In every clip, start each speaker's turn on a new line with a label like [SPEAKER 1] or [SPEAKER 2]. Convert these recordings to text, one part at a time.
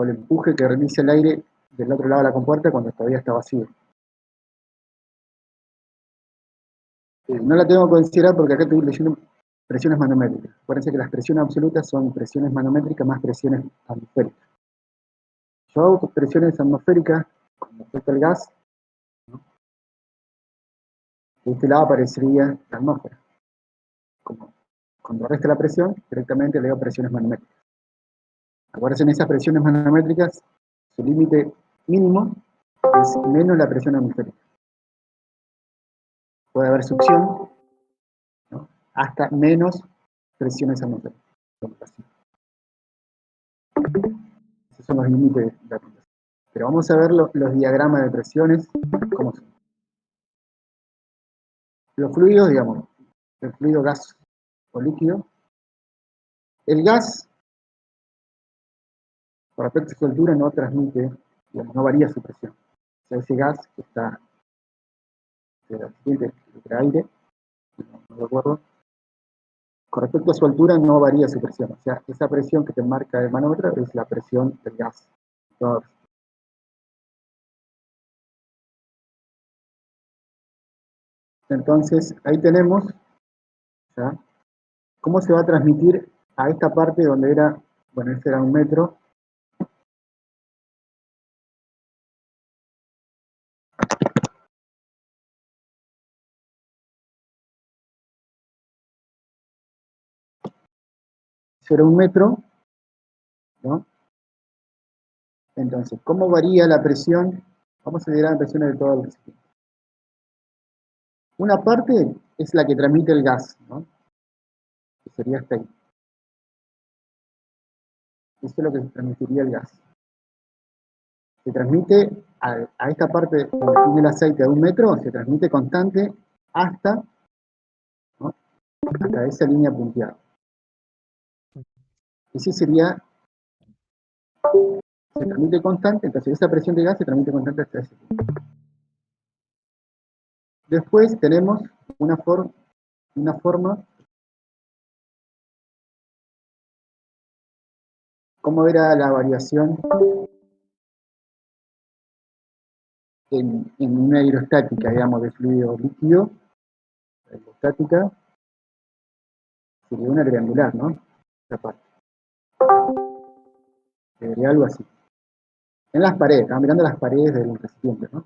[SPEAKER 1] o el empuje que realiza el aire del otro lado de la compuerta cuando todavía está vacío. No la tengo que considerar porque acá estoy leyendo presiones manométricas. Acuérdense que las presiones absolutas son presiones manométricas más presiones atmosféricas. Yo hago presiones atmosféricas con respecto al gas. De este lado aparecería la atmósfera. Como cuando resta la presión, directamente le doy presiones manométricas. Acuérdense, en esas presiones manométricas, su límite mínimo es menos la presión atmosférica. Puede haber succión, ¿no?, hasta menos presiones atmosféricas. Esos son los límites de la aplicación. Pero vamos a ver los diagramas de presiones, cómo son. Los fluidos, digamos, el fluido, gas o líquido. El gas, por respecto a su altura, no transmite, digamos, no varía su presión. O sea, ese gas que está entre aire, no recuerdo, con respecto a su altura no varía su presión. O sea, esa presión que te marca el manómetro es la presión del gas. Entonces, ahí tenemos, ¿ya?, cómo se va a transmitir a esta parte donde era, bueno, este era 1 metro. Eso era 1 metro, ¿no? Entonces, ¿cómo varía la presión? Vamos a mirar las presiones de todo el recipiente. Una parte es la que transmite el gas, ¿no?, que sería esta ahí. Eso es lo que transmitiría el gas. Se transmite a esta parte donde tiene el aceite de 1 metro, se transmite constante hasta, ¿no?, hasta esa línea punteada. Ese sería, se transmite constante, entonces esa presión de gas se transmite constante hasta ese punto. Después tenemos una forma, cómo era la variación en una hidrostática, digamos, de fluido líquido. La hidrostática sería una triangular, ¿no? Esta parte. Sería algo así. En las paredes, estamos mirando las paredes del recipiente, ¿no?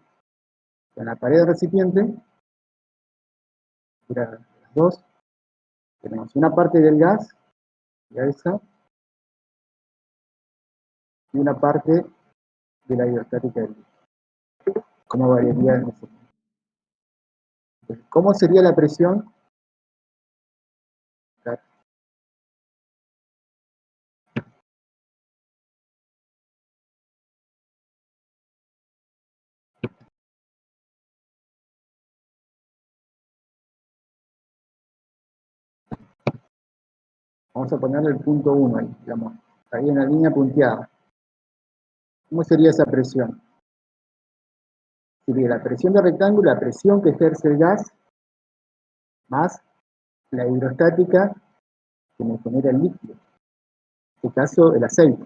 [SPEAKER 1] En la pared del recipiente, las dos, tenemos una parte del gas, ya esa, y una parte de la hidrostática del líquido. ¿Cómo variaría en ese? Entonces, ¿cómo sería la presión? Vamos a ponerle el punto 1 ahí, digamos, ahí en la línea punteada. ¿Cómo sería esa presión? Sería la presión de rectángulo, la presión que ejerce el gas, más la hidrostática que me genera el líquido. En este caso, el aceite.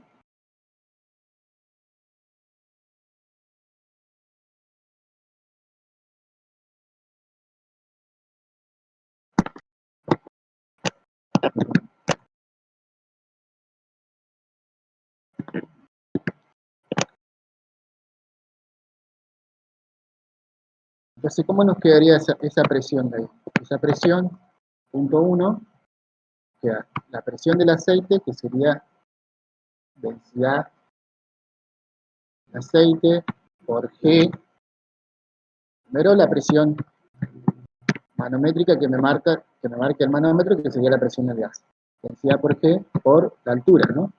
[SPEAKER 1] Entonces, ¿cómo nos quedaría esa presión de ahí? Esa presión, punto 1, queda la presión del aceite, que sería densidad de aceite por G, primero la presión manométrica que me marca el manómetro, que sería la presión del gas. Densidad por G por la altura, ¿no?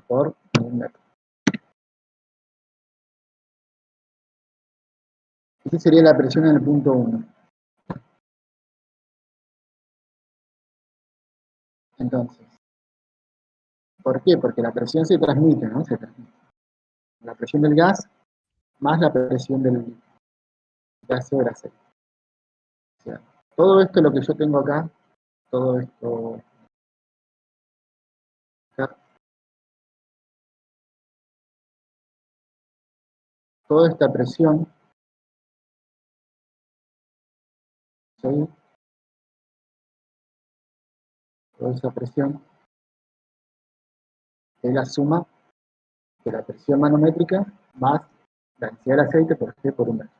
[SPEAKER 1] Por 1 metro. Esa sería la presión en el punto 1. Entonces, ¿por qué? Porque la presión se transmite, ¿no? Se transmite. La presión del gas más la presión del gas sobre aceite. O sea, todo esto, lo que yo tengo acá, todo esto acá, toda esta presión, ¿sí? Toda esa presión es la suma de la presión manométrica más la densidad del aceite por G por un metro.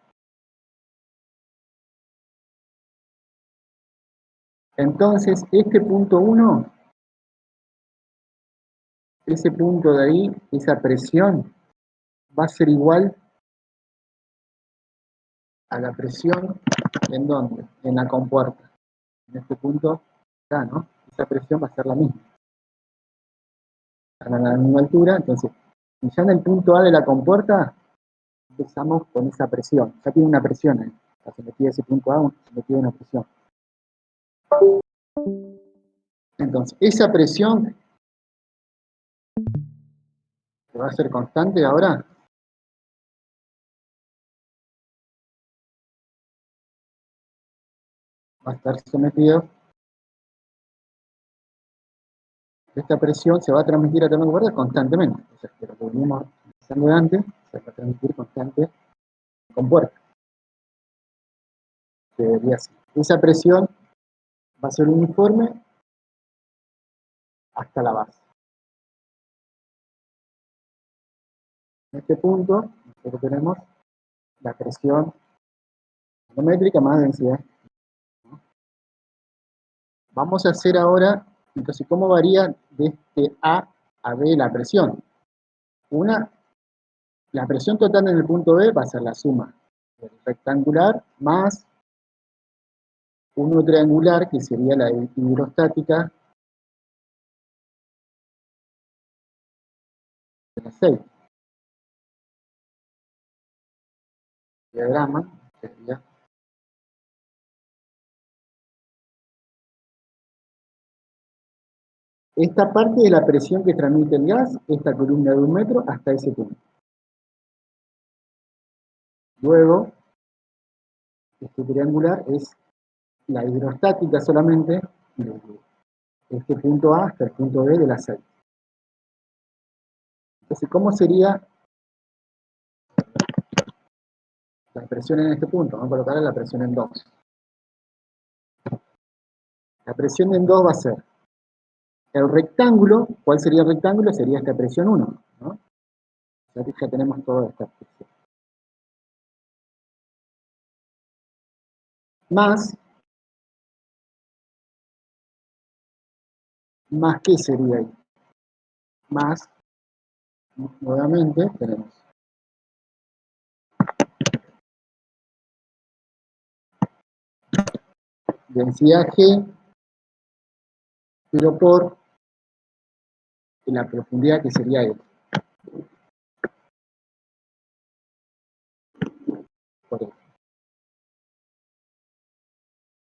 [SPEAKER 1] Entonces, este punto 1, ese punto de ahí, esa presión, va a ser igual a la presión, ¿en dónde? En la compuerta. En este punto, acá, ¿no? Esa presión va a ser la misma. A la misma altura, entonces, y ya en el punto A de la compuerta, empezamos con esa presión. Ya tiene una presión ahí. Se metía ese punto A, se metía una presión. Entonces, esa presión que va a ser constante ahora, va a estar sometido, esta presión se va a transmitir a través de cuerda constantemente. O sea, que lo que venimos pensando antes, se va a transmitir constante con puerta. Que debería ser. Esa presión va a ser uniforme hasta la base. En este punto, nosotros tenemos la presión manométrica más densidad. Vamos a hacer ahora, entonces, ¿cómo varía de este A B la presión? La presión total en el punto B va a ser la suma del rectangular más uno triangular, que sería la hidrostática del aceite. El diagrama sería esta parte de la presión que transmite el gas, esta columna de 1 metro, hasta ese punto. Luego, este triangular es la hidrostática solamente de este punto A hasta el punto B del aceite. Entonces, ¿cómo sería la presión en este punto? Vamos a colocar la presión en 2. La presión en 2 va a ser el rectángulo. ¿Cuál sería el rectángulo? Sería esta presión 1, ¿no? Ya tenemos toda esta presión. Más ¿qué sería ahí? Más, nuevamente, tenemos densidad G, pero por la profundidad que sería E. Por E.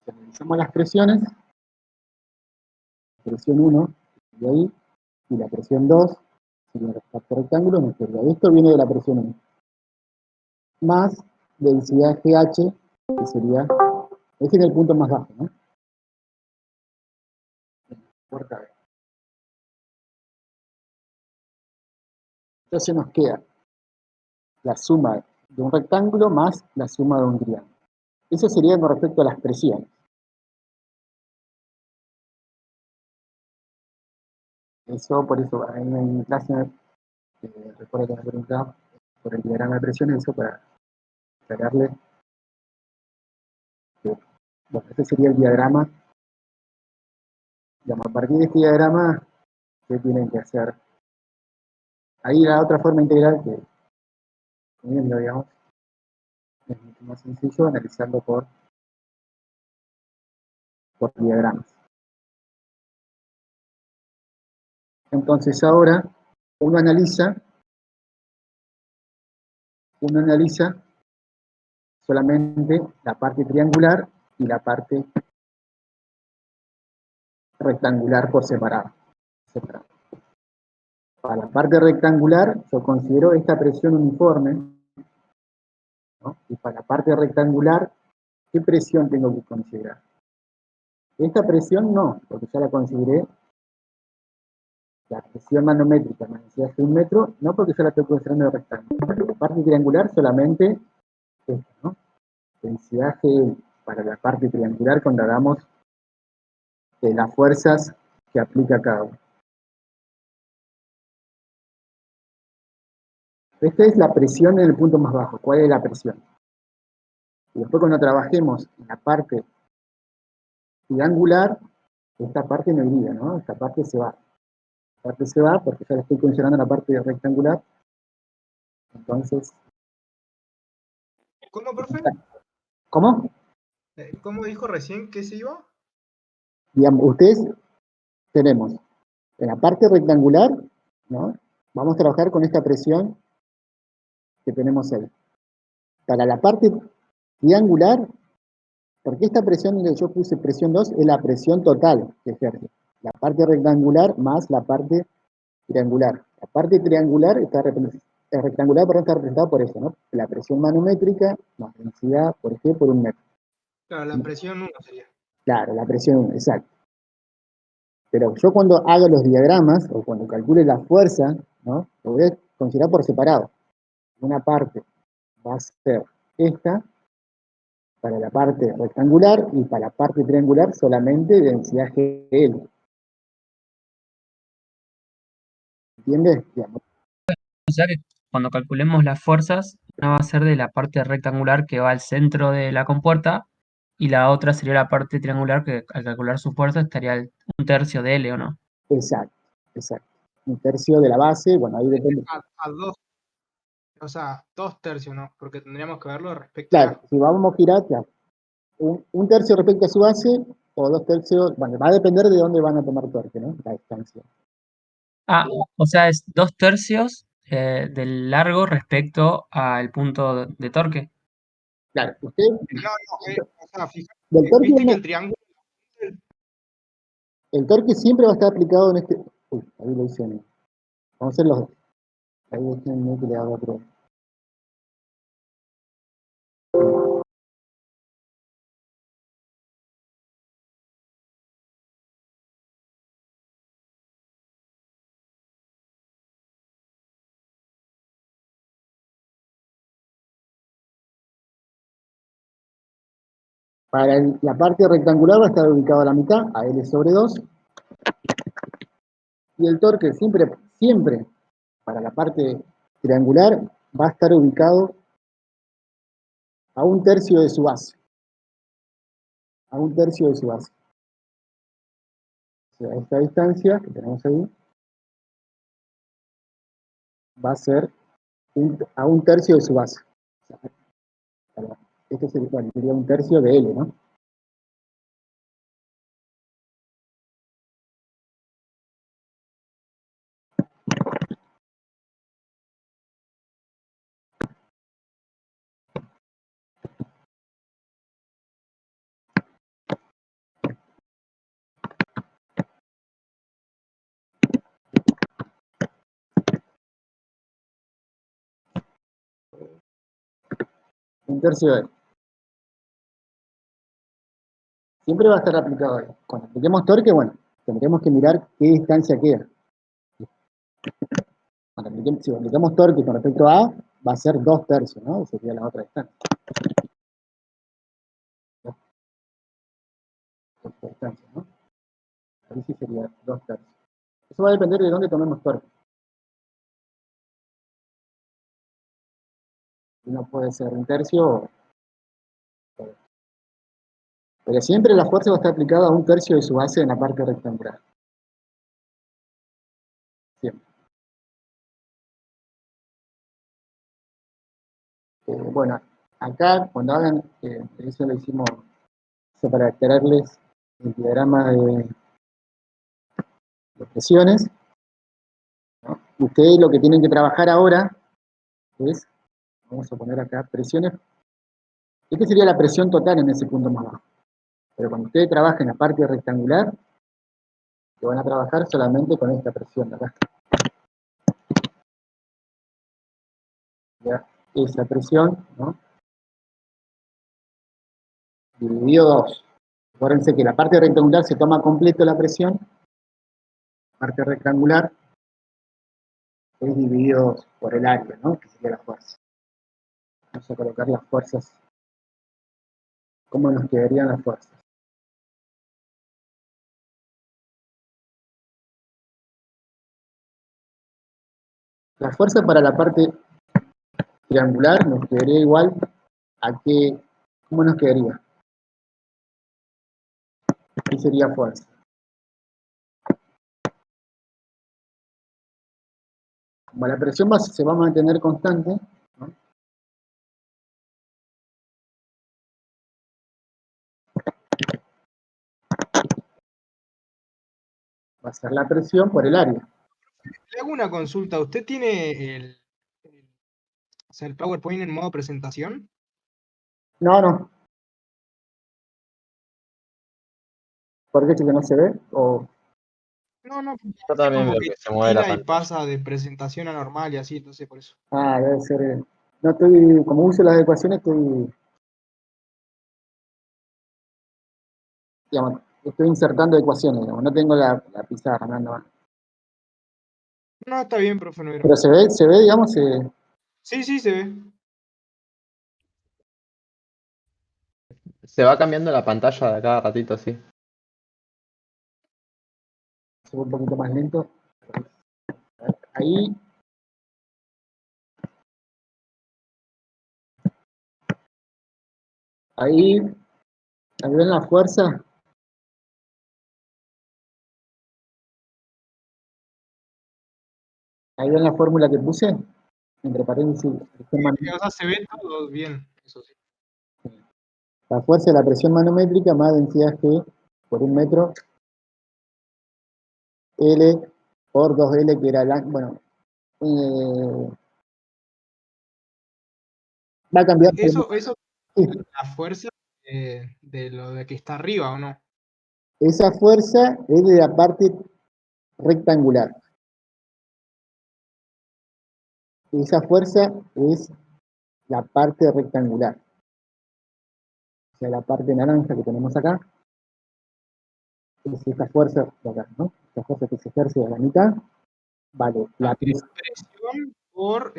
[SPEAKER 1] Si analizamos las presiones, presión 1 sería ahí, y la presión 2 sería el factor rectángulo, no sería. Esto viene de la presión 1. Más densidad GH, que sería, este es el punto más bajo, ¿no? Puerta B. Entonces nos queda la suma de un rectángulo más la suma de un triángulo. Eso sería con respecto a las presiones. Eso, por eso, en mi clase, recuerdo que me preguntaba por el diagrama de presiones, eso para aclararle que, bueno, este sería el diagrama. Digamos, a partir de este diagrama, ¿qué tienen que hacer? Ahí la otra forma integral que, teniendo, digamos, es mucho más sencillo analizarlo por diagramas. Entonces ahora uno analiza solamente la parte triangular y la parte rectangular por separado. Para la parte rectangular yo considero esta presión uniforme, ¿no? Y para la parte rectangular, ¿qué presión tengo que considerar? Esta presión no, porque ya la consideré la presión manométrica más densidad de 1 metro, no porque yo la estoy considerando de rectángulo. La parte triangular solamente esta, ¿no? Densidad G para la parte triangular cuando hagamos las fuerzas que aplica cada uno. Esta es la presión en el punto más bajo. ¿Cuál es la presión? Y después cuando trabajemos en la parte triangular, esta parte no iría, ¿no? Esta parte se va. Esta parte se va porque ya le estoy considerando la parte rectangular. Entonces,
[SPEAKER 2] ¿Cómo, profe?
[SPEAKER 1] ¿cómo?
[SPEAKER 2] ¿Cómo dijo recién que se iba?
[SPEAKER 1] Digamos, ustedes tenemos en la parte rectangular, ¿no? Vamos a trabajar con esta presión que tenemos ahí. Para la parte triangular, porque esta presión que yo puse presión 2 es la presión total que ejerce. La parte rectangular más la parte triangular. La parte triangular rectangular, perdón, está representada por eso, ¿no? La presión manométrica más densidad por G por 1 metro.
[SPEAKER 2] Claro, la presión 1 sería.
[SPEAKER 1] Claro, la presión, exacto. Pero yo cuando haga los diagramas, o cuando calcule la fuerza, ¿no? Lo voy a considerar por separado. Una parte va a ser esta, para la parte rectangular, y para la parte triangular solamente densidad GL. ¿Entiendes? Digamos,
[SPEAKER 3] O sea que cuando calculemos las fuerzas, una va a ser de la parte rectangular que va al centro de la compuerta y la otra sería la parte triangular que al calcular su fuerza estaría un tercio de L, ¿o no?
[SPEAKER 1] exacto, exacto. 1/3 de la base, bueno, ahí depende.
[SPEAKER 2] A dos, o sea, 2 tercios, ¿no? Porque tendríamos que verlo respecto
[SPEAKER 1] Claro,
[SPEAKER 2] a.
[SPEAKER 1] si vamos a girar, claro, 1/3 respecto a su base, o 2 tercios, bueno, va a depender de dónde van a tomar torque, ¿no? La distancia.
[SPEAKER 3] Ah, o sea, es 2 tercios del largo respecto al punto de torque.
[SPEAKER 1] Claro, usted,
[SPEAKER 2] No, no, o sea, fíjate,
[SPEAKER 1] del torque,
[SPEAKER 2] viste que el triángulo.
[SPEAKER 1] el torque siempre va a estar aplicado en este. Uy, ahí lo hice. Vamos a hacer los dos. Ahí déjenme que le haga otro. Para la parte rectangular va a estar ubicado a la mitad, a L sobre 2. Y el torque siempre, siempre, para la parte triangular, va a estar ubicado a 1/3 de su base. A 1/3 de su base. O sea, esta distancia que tenemos ahí va a ser a 1/3 de su base. O sea, esto sería, bueno, sería 1/3 de L, ¿no? Un tercio de L. Siempre va a estar aplicado ahí. Cuando apliquemos torque, bueno, tendremos que mirar qué distancia queda. Si aplicamos torque con respecto a A, va a ser 2/3, ¿no? Esa sería la otra distancia. Esta distancia, ¿no? Ahí sí sería 2/3. Eso va a depender de dónde tomemos torque. Uno puede ser 1/3, pero siempre la fuerza va a estar aplicada a 1/3 de su base en la parte rectangular. Siempre. Bueno, acá cuando hagan, eso lo hicimos para extraerles el diagrama de presiones, ¿no? Ustedes lo que tienen que trabajar ahora es, vamos a poner acá, presiones. Esta sería la presión total en ese punto más bajo. Pero cuando ustedes trabajen en la parte rectangular, que van a trabajar solamente con esta presión de acá. ¿Ya? Esa presión, ¿no? Dividido 2. Acuérdense que la parte rectangular se toma completo la presión, parte rectangular, es dividido por el área, ¿no? Que sería la fuerza. Vamos a colocar las fuerzas. ¿Cómo nos quedarían las fuerzas? La fuerza para la parte triangular nos quedaría igual a que, ¿cómo nos quedaría? ¿Qué sería fuerza? Como la presión se va a mantener constante, ¿no? Va a ser la presión por el área.
[SPEAKER 2] Le hago una consulta. ¿Usted tiene o sea, el PowerPoint en modo presentación?
[SPEAKER 1] No, no. ¿Por qué, que no se ve? O,
[SPEAKER 2] No, no, porque
[SPEAKER 4] Yo
[SPEAKER 2] a veces
[SPEAKER 4] también
[SPEAKER 2] como
[SPEAKER 4] veo
[SPEAKER 2] que
[SPEAKER 4] que se mueve la
[SPEAKER 2] tira y
[SPEAKER 4] pantalla.
[SPEAKER 2] pasa de presentación a normal y así, entonces por eso.
[SPEAKER 1] debe ser. No estoy, como uso las ecuaciones, digamos, estoy insertando ecuaciones, digamos, no tengo la pizarra, no.
[SPEAKER 2] No, está bien, profe, no hay
[SPEAKER 1] Pero
[SPEAKER 2] drama.
[SPEAKER 1] se ve, digamos,
[SPEAKER 2] Sí, sí, se ve.
[SPEAKER 4] Se va cambiando la pantalla de cada ratito, sí.
[SPEAKER 1] se ve un poquito más lento. Ahí, ahí ven la fuerza. Ahí ven la fórmula que puse, entre paréntesis.
[SPEAKER 2] O sea, se ve todo bien, eso sí.
[SPEAKER 1] La fuerza de la presión manométrica más densidad G por un metro, L por 2L, que era bueno, va a cambiar.
[SPEAKER 2] Eso,
[SPEAKER 1] Sí,
[SPEAKER 2] la fuerza de lo de que está arriba, ¿o no?
[SPEAKER 1] esa fuerza es de la parte rectangular. Esa fuerza es la parte rectangular. O sea, la parte naranja que tenemos acá, es esta fuerza de acá, ¿no? Esta fuerza que se ejerce a la mitad, vale,
[SPEAKER 2] Ah, que es presión por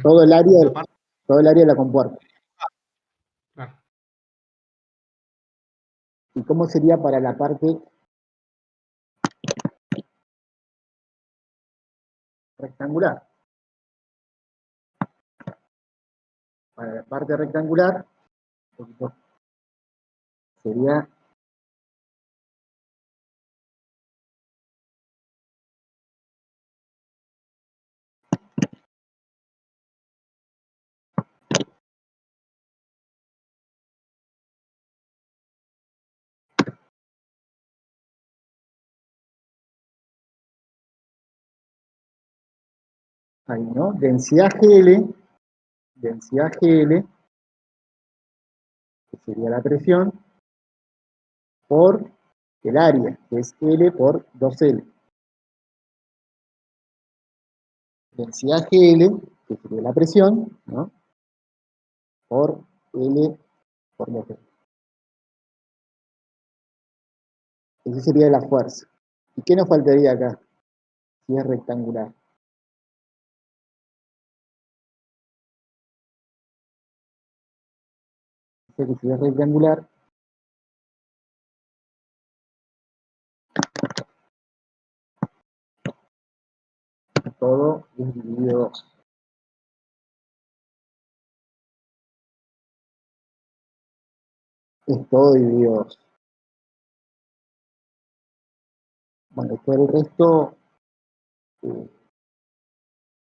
[SPEAKER 1] todo el área,
[SPEAKER 2] la parte.
[SPEAKER 1] todo el área de la compuerta.
[SPEAKER 2] Claro.
[SPEAKER 1] ¿Y cómo sería para la parte rectangular? Para la parte rectangular, sería ahí, ¿no? Densidad GL, que sería la presión, por el área, que es L por 2L. Densidad GL, que sería la presión, ¿no? Por L por 2L. Esa sería la fuerza. ¿Y qué nos faltaría acá? Si es rectangular. Dice que si es rectangular, todo es dividido 2. Es todo dividido 2. Bueno, por el resto, eh,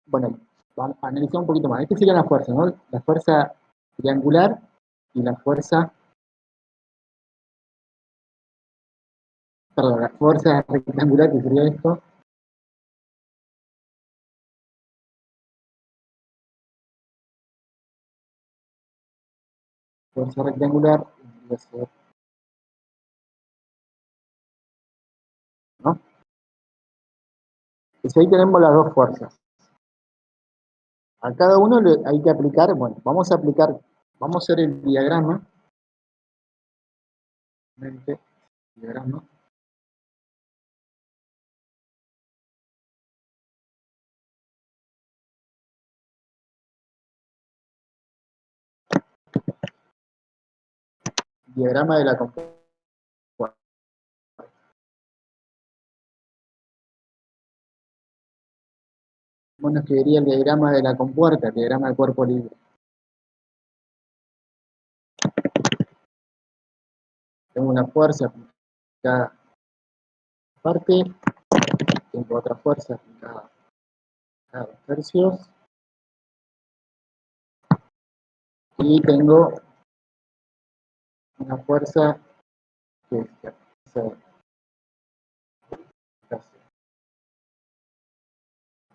[SPEAKER 1] bueno, vamos a analizar un poquito más. Esta sería la fuerza, ¿no? La fuerza triangular y la fuerza, perdón, la fuerza rectangular, que sería esto, fuerza rectangular, ¿no? Entonces ahí tenemos las dos fuerzas. A cada uno le hay que aplicar, bueno, vamos a hacer el diagrama. Diagrama. diagrama de la compuerta. ¿Cómo nos quedaría el diagrama de la compuerta, el diagrama del cuerpo libre? Tengo una fuerza aplicada a parte, tengo otra fuerza aplicada a 2 tercios, y tengo una fuerza que es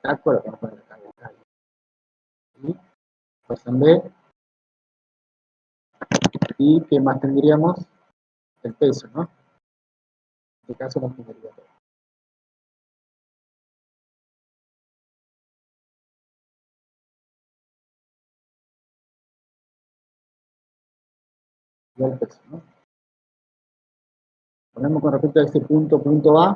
[SPEAKER 1] de acuerdo con la carga. ¿Sí? Fuerza en B, y ¿qué más tendríamos? El peso, ¿no? En este caso no tendría todo. Y el peso, ¿no? Ponemos con respecto a ese punto A,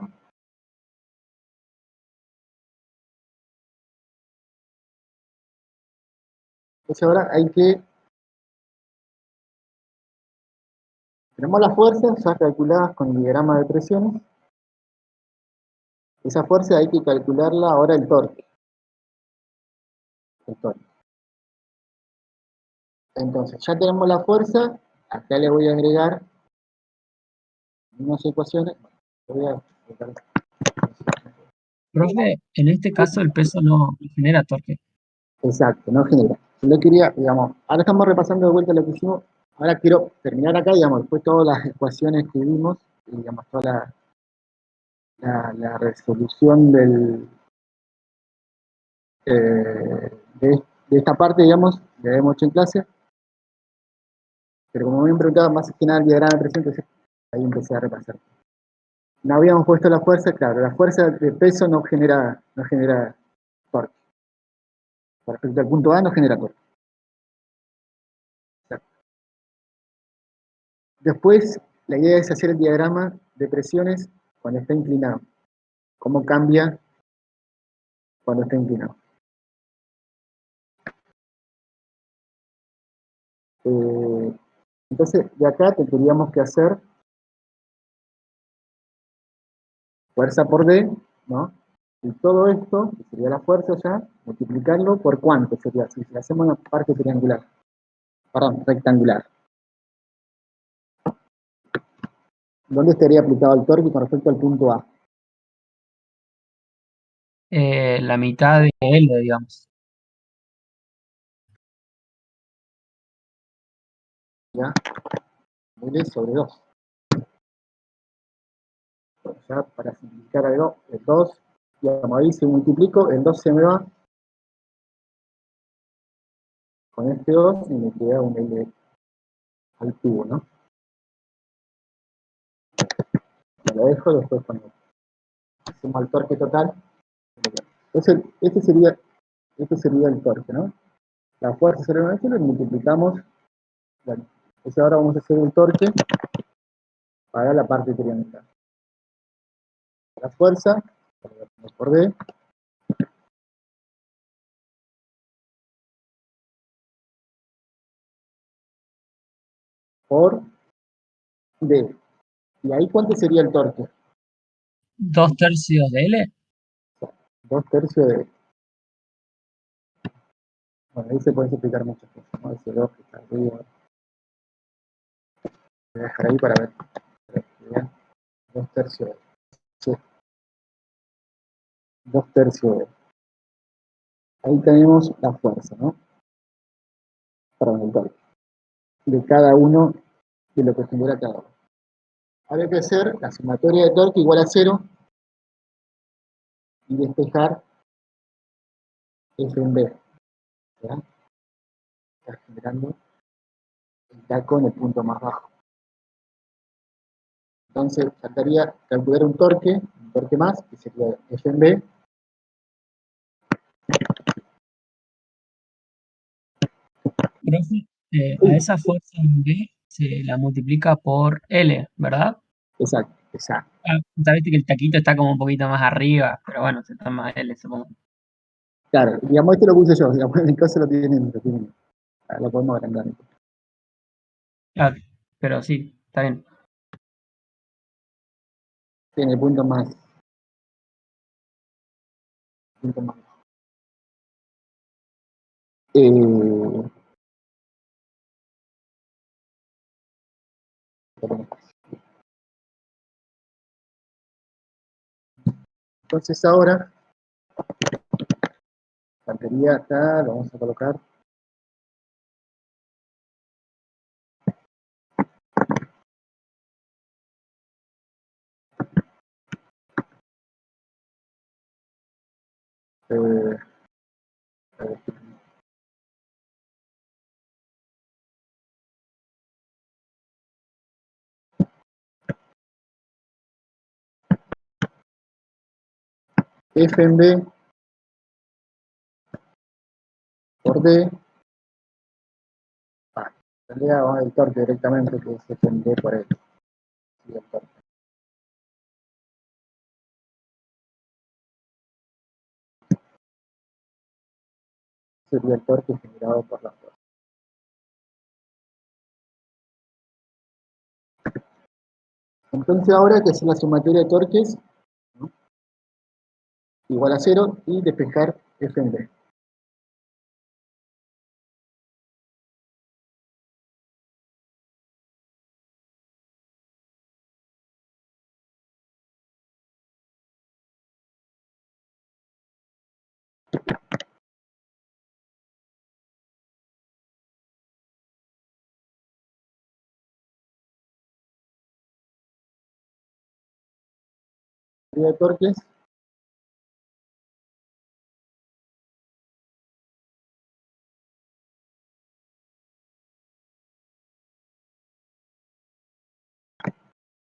[SPEAKER 1] entonces ahora hay que, tenemos las fuerzas ya calculadas con el diagrama de presiones. Esa fuerza hay que calcularla ahora el torque. Entonces, ya tenemos la fuerza, acá le voy a agregar unas ecuaciones. Voy a agregar-
[SPEAKER 3] Profe, en este caso el peso no genera torque.
[SPEAKER 1] Exacto, no genera. Yo quería, digamos, ahora estamos repasando de vuelta lo que hicimos, ahora quiero terminar acá, digamos, después todas las ecuaciones que vimos, y, digamos, toda la resolución de esta parte, digamos, la hemos hecho en clase, pero como me habían preguntado más que nada el diagrama de presión, entonces ahí empecé a repasar. No habíamos puesto la fuerza, claro, la fuerza de peso no genera torque. Con respecto al punto A no genera torque. Después, la idea es hacer el diagrama de presiones cuando está inclinado. ¿Cómo cambia cuando está inclinado? Entonces, de acá tendríamos que hacer fuerza por D, ¿no? Y todo esto, que sería la fuerza ya, multiplicarlo por cuánto sería, si hacemos una parte triangular, perdón, rectangular. ¿Dónde estaría aplicado el torque con respecto al punto A?
[SPEAKER 3] La mitad de L, digamos.
[SPEAKER 1] ¿Ya? L sobre 2. Bueno, ya para simplificar algo, el 2, digamos, ahí si multiplico, el 2 se me va con este 2 y me queda un L al cubo, ¿no? Me lo dejo, después cuando sumo al torque total. Entonces, este sería el torque, ¿no? La fuerza sería una vez y lo multiplicamos. Bueno, entonces ahora vamos a hacer el torque para la parte triangular. La fuerza, por D, por D. ¿Y ahí cuánto sería el torque?
[SPEAKER 3] 2 tercios de L.
[SPEAKER 1] 2 tercios de... Bueno, ahí se pueden explicar muchas cosas, ¿no? Ese 2 que está arriba. Voy a dejar ahí para ver. 2 tercios de... Sí, 2 tercios de... Ahí tenemos la fuerza, ¿no? Perdón, el torque. De cada uno de lo que genera cada uno. Ahora hay que hacer la sumatoria de torque igual a 0 y despejar F en B. ¿Ya? Está generando el taco en el punto más bajo. Entonces, faltaría calcular un torque más, que sería F en B.
[SPEAKER 3] Profe, a esa fuerza en B se la multiplica por L, ¿verdad?
[SPEAKER 1] Exacto, exacto.
[SPEAKER 3] Ah, sabiste que el taquito está como un poquito más arriba, pero bueno, se toma L, supongo.
[SPEAKER 1] Claro, digamos, esto lo puse yo, digamos, en el caso lo tienen, lo podemos agrandar.
[SPEAKER 3] Claro, pero sí, Está bien.
[SPEAKER 1] Tiene punto más. Punto más. Entonces ahora, la batería acá, lo vamos a colocar. Eh, F en B por D. En realidad vamos al torque directamente, que es F en B por L. Sí, el torque. Sería el torque generado por la fuerza. Entonces ahora hay que hacer la sumatoria de torques, ¿no? Igual a 0 y despejar F en B. De torques,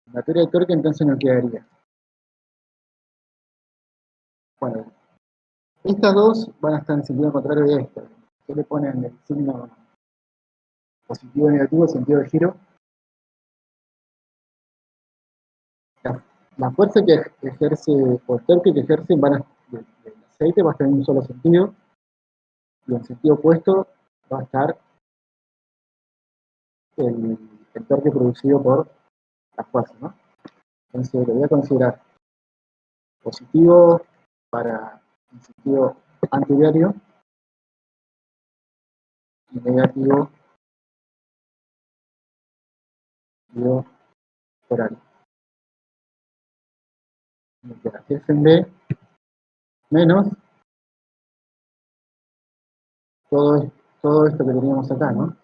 [SPEAKER 1] sumatoria de torque entonces nos quedaría. Bueno, estas dos van a estar en sentido contrario de esta. Se le ponen el signo positivo y negativo, sentido de giro. La fuerza que ejerce, o el torque que ejerce del aceite va a estar en un solo sentido, y en sentido opuesto va a estar el torque producido por la fuerza, ¿no? Entonces lo voy a considerar positivo para el sentido antidiario y negativo sentido horario. F en B menos todo esto que teníamos acá, ¿no?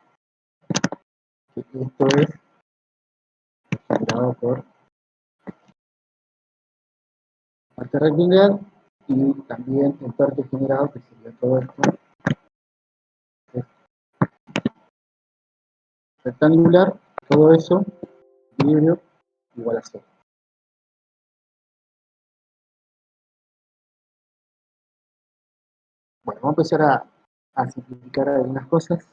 [SPEAKER 1] Que esto es generado por parte rectangular y también el torque generado, que sería todo esto, es rectangular, todo eso, equilibrio, igual a 0. Bueno, vamos a empezar a simplificar algunas cosas.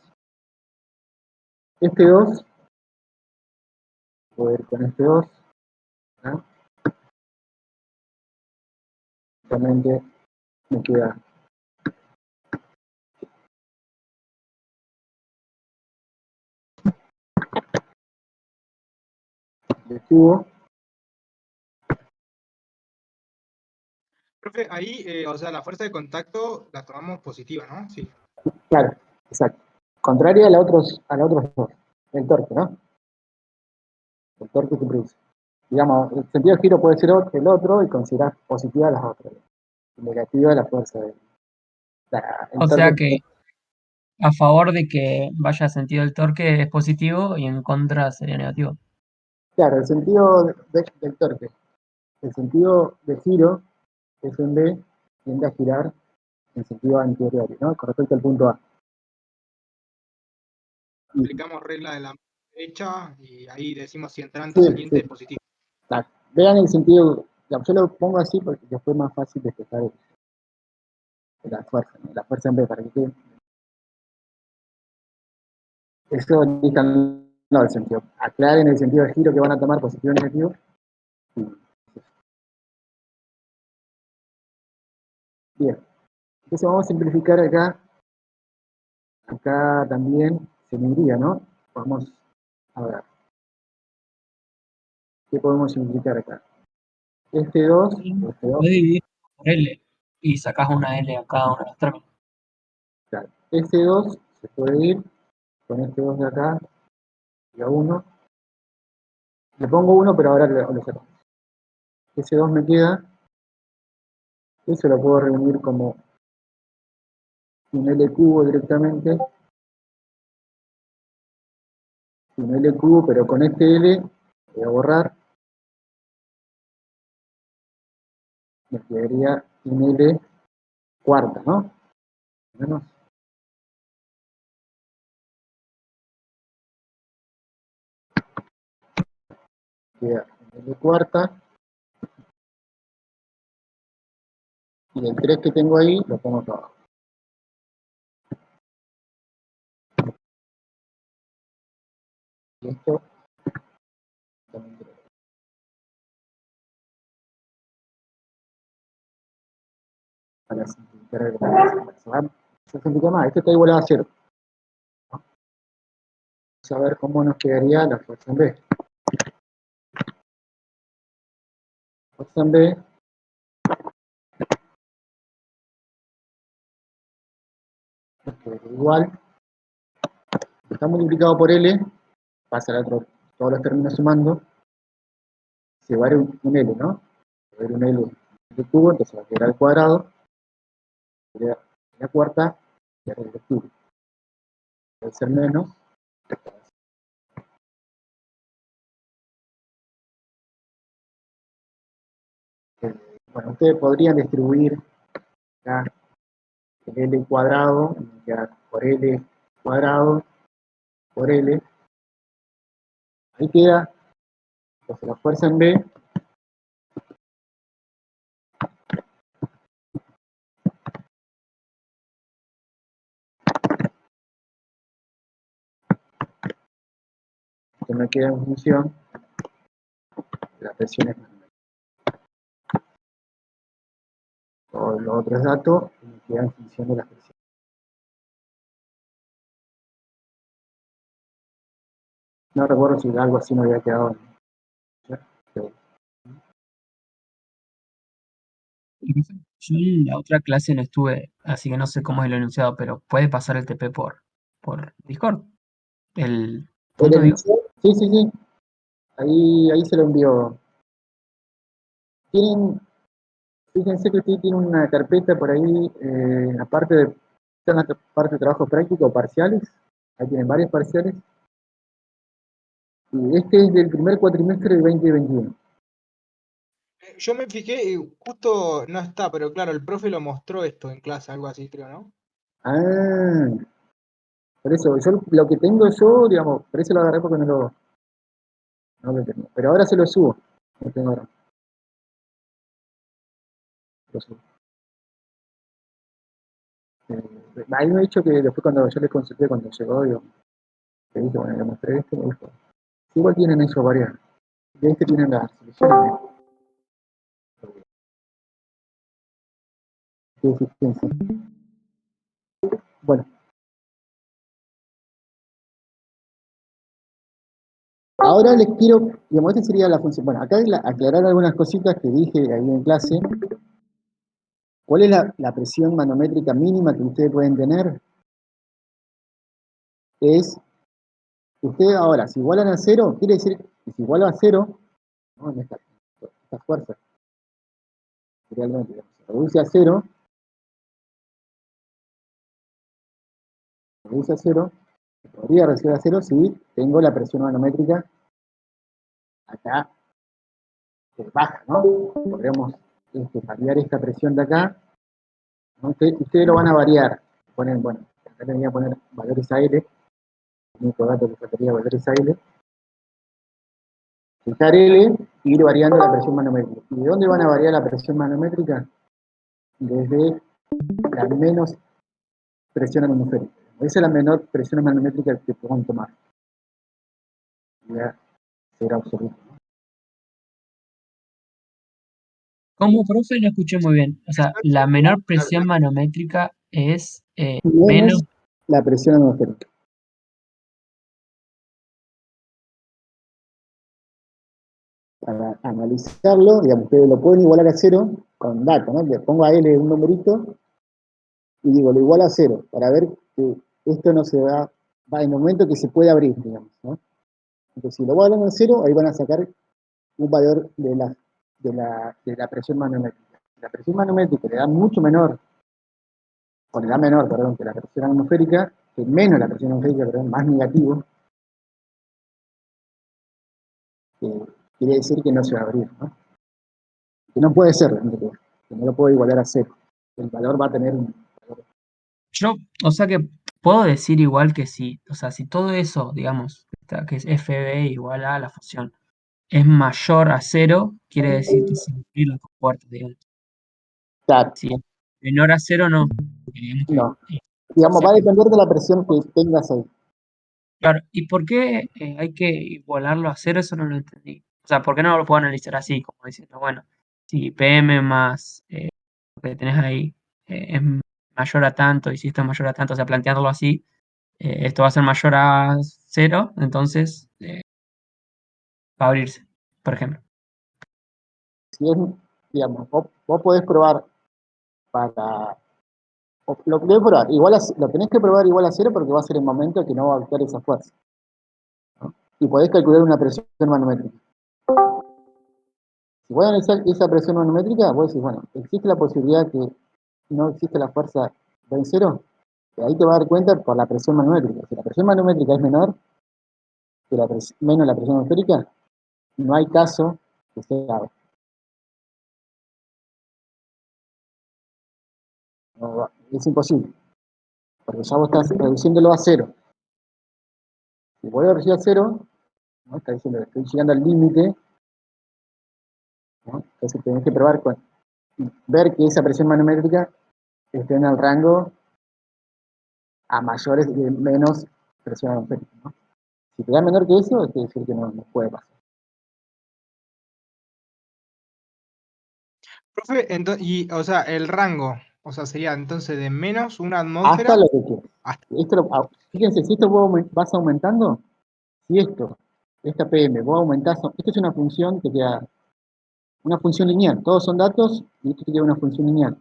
[SPEAKER 1] Este 2, voy a ir con este 2, ¿no? Realmente me queda el cubo.
[SPEAKER 2] Profe, ahí, o sea, la fuerza de contacto la tomamos positiva, ¿no? Sí.
[SPEAKER 1] Claro, exacto. Contraria a la otros dos. El torque, ¿no? El torque que produce. Digamos, el sentido de giro puede ser el otro y considerar positiva las otras. Y negativa la fuerza de el
[SPEAKER 3] O sea
[SPEAKER 1] torque.
[SPEAKER 3] que a favor de que vaya sentido el torque es positivo y en contra sería negativo.
[SPEAKER 1] Claro, el sentido del torque. El sentido de giro, F en B, tiende a girar en sentido antihorario, ¿no? Con respecto al punto A. Y,
[SPEAKER 2] Aplicamos regla de la derecha y ahí decimos si entrante o
[SPEAKER 1] sí,
[SPEAKER 2] saliente
[SPEAKER 1] sí.
[SPEAKER 2] es positivo.
[SPEAKER 1] Vean el sentido, yo lo pongo así porque después es más fácil despejar la fuerza, ¿no? La fuerza en B para que quede. Eso indican no el sentido. Aclaren el sentido de giro que van a tomar positivo y negativo. Bien. Entonces vamos a simplificar acá. Acá también se mediría, ¿no? Vamos a ver. ¿Qué podemos simplificar acá? Este 2,
[SPEAKER 3] Sí,
[SPEAKER 1] este 2,
[SPEAKER 3] podés dividir por L y sacás una L a cada uno de los términos.
[SPEAKER 1] claro. Este 2 se puede ir con este 2 de acá, y a 1. Le pongo 1, pero ahora lo saco. Ese 2 me queda, eso lo puedo reunir como un L cubo directamente, un L cubo, pero con este L voy a borrar, me quedaría un L cuarta, ¿no? Menos. Queda un L cuarta, y el 3 que tengo ahí lo pongo acá abajo. Y esto también creo. Para simplificar algo más. Se simplifica más, esto está igual a 0. Vamos a ver cómo nos quedaría la fuerza en B. Fuerza en B nos quedaría igual. Está multiplicado por L, pasa al otro, todos los términos sumando, se va a ir un L, ¿no? Se va a ir un L de cubo, entonces va a quedar al cuadrado, sería la cuarta, y ahora el cubo. Debe ser menos. Bueno, ustedes podrían distribuir acá el L cuadrado, ya por L cuadrado, por L. Ahí queda, entonces la fuerza en B, que me queda en función de las presiones. Todos los otros datos me quedan en función de las presiones. No recuerdo si algo así me había quedado. Pero
[SPEAKER 3] Yo en la otra clase no estuve, así que no sé cómo es el enunciado, pero puede pasar el TP por Discord. El
[SPEAKER 1] ¿el
[SPEAKER 3] punto, digo.
[SPEAKER 1] enunciado? Sí, sí, sí. Ahí se lo envió. Tienen, fíjense que usted tiene una carpeta por ahí, aparte de, está en la parte de trabajo práctico, parciales. Ahí tienen varios parciales. Y este es del primer cuatrimestre del 2021.
[SPEAKER 2] Yo me fijé y justo no está, pero claro, el profe lo mostró esto en clase, algo así, creo, ¿no?
[SPEAKER 1] Ah, por eso, yo lo que tengo yo, digamos, por eso lo agarré porque no lo tengo. Pero ahora se lo subo. Lo tengo ahora. Lo subo. Ahí me ha dicho que después cuando yo les consulté cuando llegó, digo, le dije, bueno, le mostré esto, me dijo, sí, igual tienen eso varias. De este tienen las soluciones. De eficiencia. Bueno, ahora les quiero, digamos, esta sería la función. Bueno, acá aclarar algunas cositas que dije ahí en clase. ¿Cuál es la presión manométrica mínima que ustedes pueden tener? Es, ustedes ahora, si igualan a cero, quiere decir que si igualan a cero, ¿no? En esta fuerza, realmente, se reduce a cero, podría reducir a cero si tengo la presión manométrica acá baja, ¿no? Podríamos variar esta presión de acá, ¿no? Ustedes lo van a variar, ponen, bueno, acá le voy a poner valores a L, el único dato que faltaría valores a L, fijar L y ir variando la presión manométrica. ¿Y de dónde van a variar la presión manométrica? Desde la menos presión atmosférica. Esa es la menor presión manométrica que podemos tomar. Ya será absoluta.
[SPEAKER 3] ¿Cómo, profe? No escuché muy bien. O sea, la menor presión manométrica es
[SPEAKER 1] Menos
[SPEAKER 3] menos.
[SPEAKER 1] la presión atmosférica. para analizarlo, digamos, ustedes lo pueden igualar a cero con datos, ¿no? Le pongo a L un numerito y digo, lo igualo a cero, para ver que esto no se va en el momento que se puede abrir, digamos, ¿no? Entonces, si lo igualan a cero, ahí van a sacar un valor de la presión manométrica. La presión manométrica le da mucho menor, o le da menor, perdón, que la presión atmosférica, que menos la presión atmosférica, perdón, más negativo, quiere decir que no se va a abrir, ¿no? Que no puede ser, que no lo puedo igualar a cero. El valor va a tener un valor.
[SPEAKER 3] Yo, o sea que puedo decir igual que si, o sea, si todo eso, digamos, que es FB igual a la función, es mayor a cero, quiere decir que se abrir la compuerta, digamos.
[SPEAKER 1] Claro,
[SPEAKER 3] Si es menor a cero, no. Porque digamos que,
[SPEAKER 1] no.
[SPEAKER 3] o
[SPEAKER 1] Digamos,
[SPEAKER 3] sea
[SPEAKER 1] va a
[SPEAKER 3] que,
[SPEAKER 1] depender de la presión que tengas ahí.
[SPEAKER 3] claro, ¿y por qué hay que igualarlo a cero? Eso no lo entendí. O sea, ¿por qué no lo puedo analizar así, como diciendo, bueno, si PM más lo que tenés ahí es mayor a tanto y si esto es mayor a tanto, o sea, planteándolo así, esto va a ser mayor a cero, entonces va a abrirse, por ejemplo.
[SPEAKER 1] Si es, digamos, vos podés probar para. Lo podés probar, lo tenés que probar igual a cero porque va a ser el momento que no va a actuar esa fuerza, ¿no? Y podés calcular una presión manométrica. Si voy a analizar esa presión manométrica, vos decís, bueno, existe la posibilidad que no existe la fuerza en cero, y ahí te vas a dar cuenta por la presión manométrica. Si la presión manométrica es menor que menos la presión atmosférica, no hay caso que sea. Es imposible, porque ya vos estás reduciéndolo a cero. Si voy a reducir a cero, ¿no? Está diciendo que estoy llegando al límite, ¿no? Entonces tenés que probar ver que esa presión manométrica esté en el rango a mayores y menos presión atmosférica, ¿no? Si te da menor que eso, es decir que no puede pasar.
[SPEAKER 2] Profe, y, o sea, el rango, o sea, sería entonces de menos una
[SPEAKER 1] Hasta
[SPEAKER 2] atmósfera
[SPEAKER 1] lo que quieras.
[SPEAKER 2] hasta.
[SPEAKER 1] Fíjense, si esto vos vas aumentando, si esta PM, vos aumentás, esto es una función que queda, una función lineal, todos son datos y esto te queda una función lineal.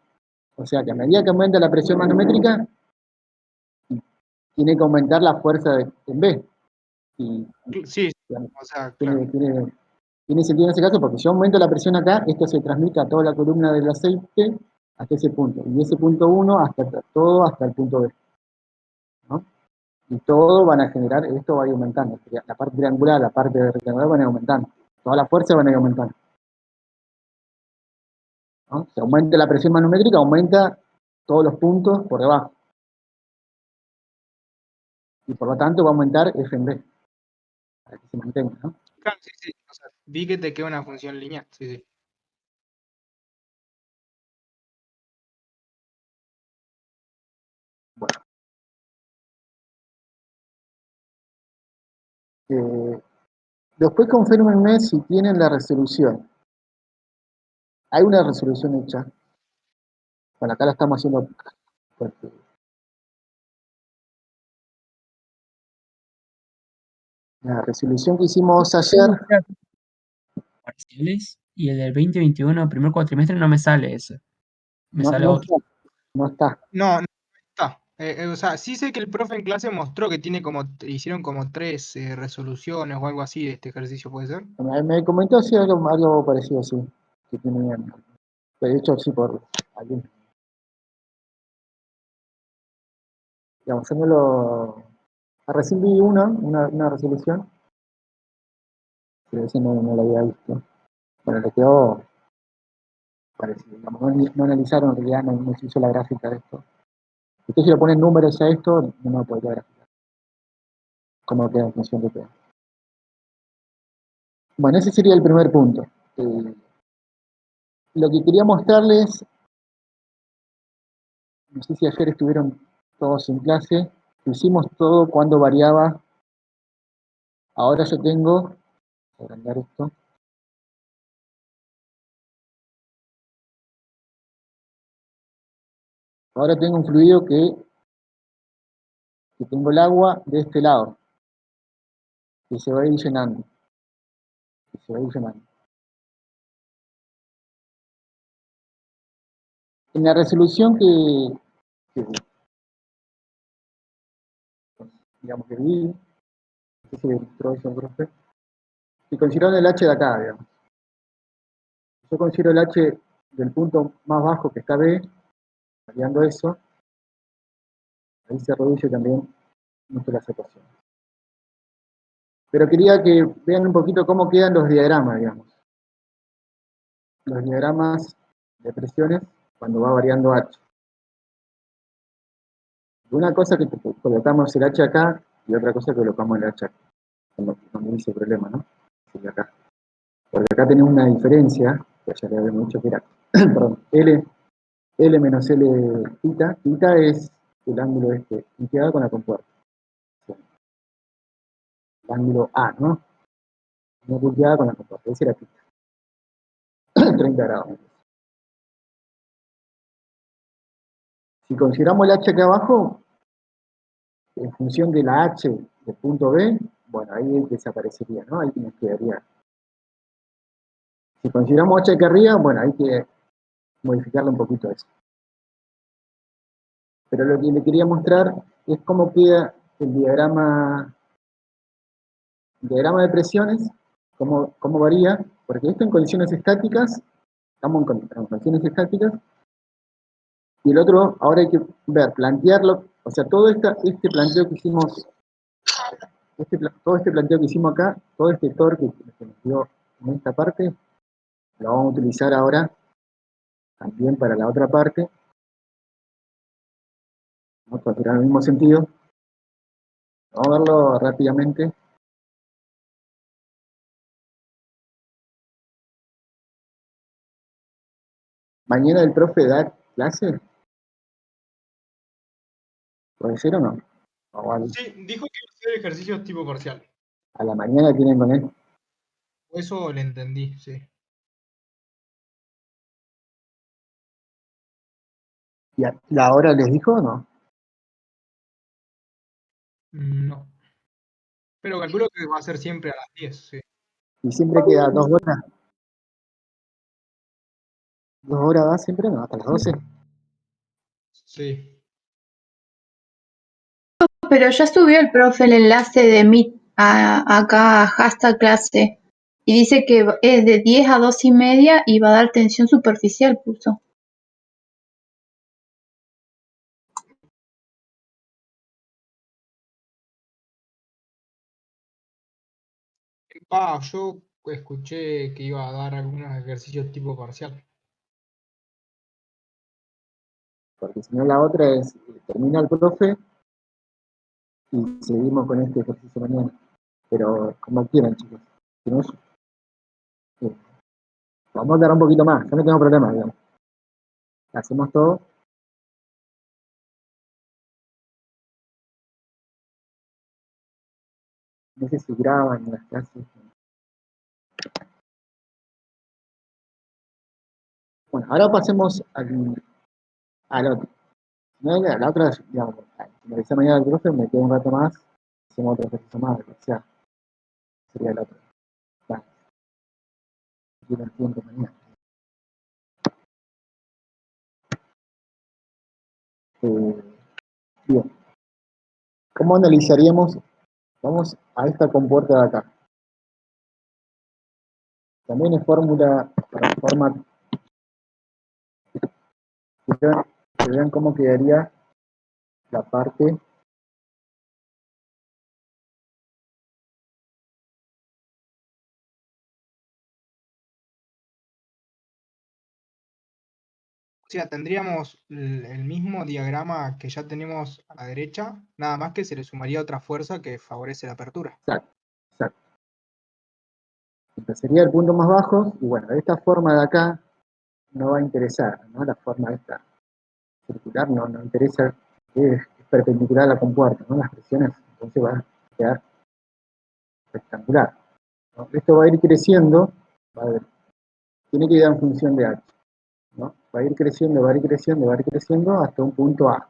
[SPEAKER 1] O sea que a medida que aumenta la presión manométrica, tiene que aumentar la fuerza en B. Y,
[SPEAKER 2] Sí,
[SPEAKER 1] digamos,
[SPEAKER 2] o sea, claro.
[SPEAKER 1] tiene sentido en ese caso porque si yo aumento la presión acá, esto se transmite a toda la columna del aceite hasta ese punto. Y ese punto 1 todo hasta el punto B, ¿no? Y todo van a generar, esto va a ir aumentando. La parte triangular, la parte rectangular van a ir aumentando. Toda la fuerza van a ir aumentando, ¿no? Si aumenta la presión manométrica, aumenta todos los puntos por debajo. Y por lo tanto va a aumentar F en B, para que se mantenga, ¿no?
[SPEAKER 2] Claro, sí, sí. O sea, vi que te queda una función lineal. Sí, sí.
[SPEAKER 1] Bueno. Después confírmenme si tienen la resolución. Hay una resolución hecha. Bueno, acá la estamos haciendo porque la resolución que hicimos ayer
[SPEAKER 3] Parciales y el del 2021, primer cuatrimestre, no me sale ese. Me
[SPEAKER 1] no,
[SPEAKER 3] sale
[SPEAKER 1] no
[SPEAKER 3] otro.
[SPEAKER 1] está, no está.
[SPEAKER 2] No, no está. O sea, sí sé que el profe en clase mostró que tiene hicieron como 3 resoluciones o algo así de este ejercicio, ¿puede ser?
[SPEAKER 1] Me comentó si algo parecido, sí. Que tiene, de hecho, sí, por alguien. Digamos, yo no lo. Recién vi una resolución, pero ese no la había visto. Bueno, le quedó parecido. Digamos, no analizaron en realidad, no se hizo la gráfica de esto. Usted si le ponen números a esto, no podría graficar cómo queda en función de qué. Bueno, ese sería el primer punto. Lo que quería mostrarles, no sé si ayer estuvieron todos en clase, hicimos todo cuando variaba. Ahora yo tengo, voy a agrandar esto, ahora tengo un fluido que tengo el agua de este lado, que se va a ir llenando, que se va a ir llenando. En la resolución que, digamos, que vi, no sé si le mostró eso, profe, si consideraron el H de acá, digamos. Yo considero el H del punto más bajo que está B, variando eso, ahí se reduce también mucho la ecuación. Pero quería que vean un poquito cómo quedan los diagramas, digamos. Los diagramas de presiones cuando va variando H. Una cosa que colocamos el H acá y otra cosa que colocamos el H acá. Cuando dice problema, ¿no? Sí, acá. Porque acá tenemos una diferencia, que ya le habíamos dicho que era, perdón, L menos L theta. Theta es el ángulo este, iniciado con la compuerta. El ángulo A, ¿no? No punteada con la compuerta. Ese era theta. 30 grados. Si consideramos el H acá abajo, en función de la H del punto B, bueno, ahí desaparecería, ¿no? Ahí nos quedaría. Si consideramos H acá arriba, bueno, hay que modificarle un poquito eso. Pero lo que le quería mostrar es cómo queda el diagrama de presiones, cómo varía, porque esto en condiciones estáticas, estamos en condiciones estáticas, y el otro, ahora hay que ver, plantearlo, o sea, todo este planteo que hicimos, todo este planteo que hicimos acá, todo este torque que nos dio en esta parte, lo vamos a utilizar ahora también para la otra parte, ¿no? Para tirar en el mismo sentido. Vamos a verlo rápidamente. ¿Mañana el profe da clase? ¿Puede ser o no?
[SPEAKER 2] Sí, dijo que iba a hacer ejercicios tipo parcial.
[SPEAKER 1] A la mañana tienen con él.
[SPEAKER 2] Eso le entendí, sí.
[SPEAKER 1] ¿Y a la hora les dijo o no?
[SPEAKER 2] No. Pero calculo que va a ser siempre a las 10, sí.
[SPEAKER 1] Y siempre queda 2 horas. 2 horas va siempre, no, hasta las 12.
[SPEAKER 2] Sí.
[SPEAKER 5] Pero ya subió el profe el enlace de Meet acá a hashtag clase y dice que es de 10 a 2:30 y va a dar tensión superficial, puso.
[SPEAKER 2] Yo escuché que iba a dar algunos ejercicios tipo parcial.
[SPEAKER 1] Porque si no la otra es, termina el profe y seguimos con este ejercicio mañana. Pero como quieran, chicos. Si no, vamos a dar un poquito más, yo no tengo problema, digamos. Hacemos todo. No sé si graban las clases. Bueno, ahora pasemos al otro. No, la otra, digamos, finalizar mañana el profe, me quedo un rato más, hacemos otro ejercicio más, o sea, sería el otro. Vale, quiero el tiempo mañana. Bien, ¿cómo analizaríamos? Vamos a esta compuerta de acá. También es fórmula, forma, que vean cómo quedaría la parte.
[SPEAKER 2] O sea, tendríamos el mismo diagrama que ya tenemos a la derecha, nada más que se le sumaría otra fuerza que favorece la apertura.
[SPEAKER 1] Exacto, exacto. Entonces sería el punto más bajo, y bueno, esta forma de acá no va a interesar, ¿no? La forma esta circular no interesa, es perpendicular a la compuerta, ¿no? Las presiones, entonces va a quedar rectangular, ¿no? Esto va a ir creciendo, tiene que ir en función de H, ¿no? Va a ir creciendo, va a ir creciendo, va a ir creciendo hasta un punto A,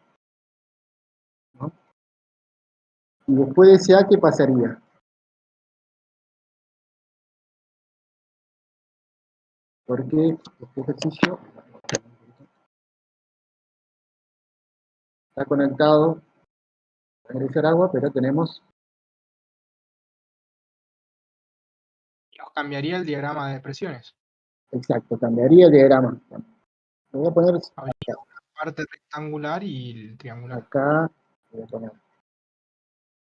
[SPEAKER 1] ¿no? Y después de ese A, ¿qué pasaría? Porque este ejercicio está conectado a ingresar agua, pero tenemos,
[SPEAKER 2] Nos cambiaría el diagrama de presiones.
[SPEAKER 1] exacto, cambiaría el diagrama. Lo voy a poner
[SPEAKER 2] Habría una parte rectangular y el triangular.
[SPEAKER 1] acá, lo voy a poner,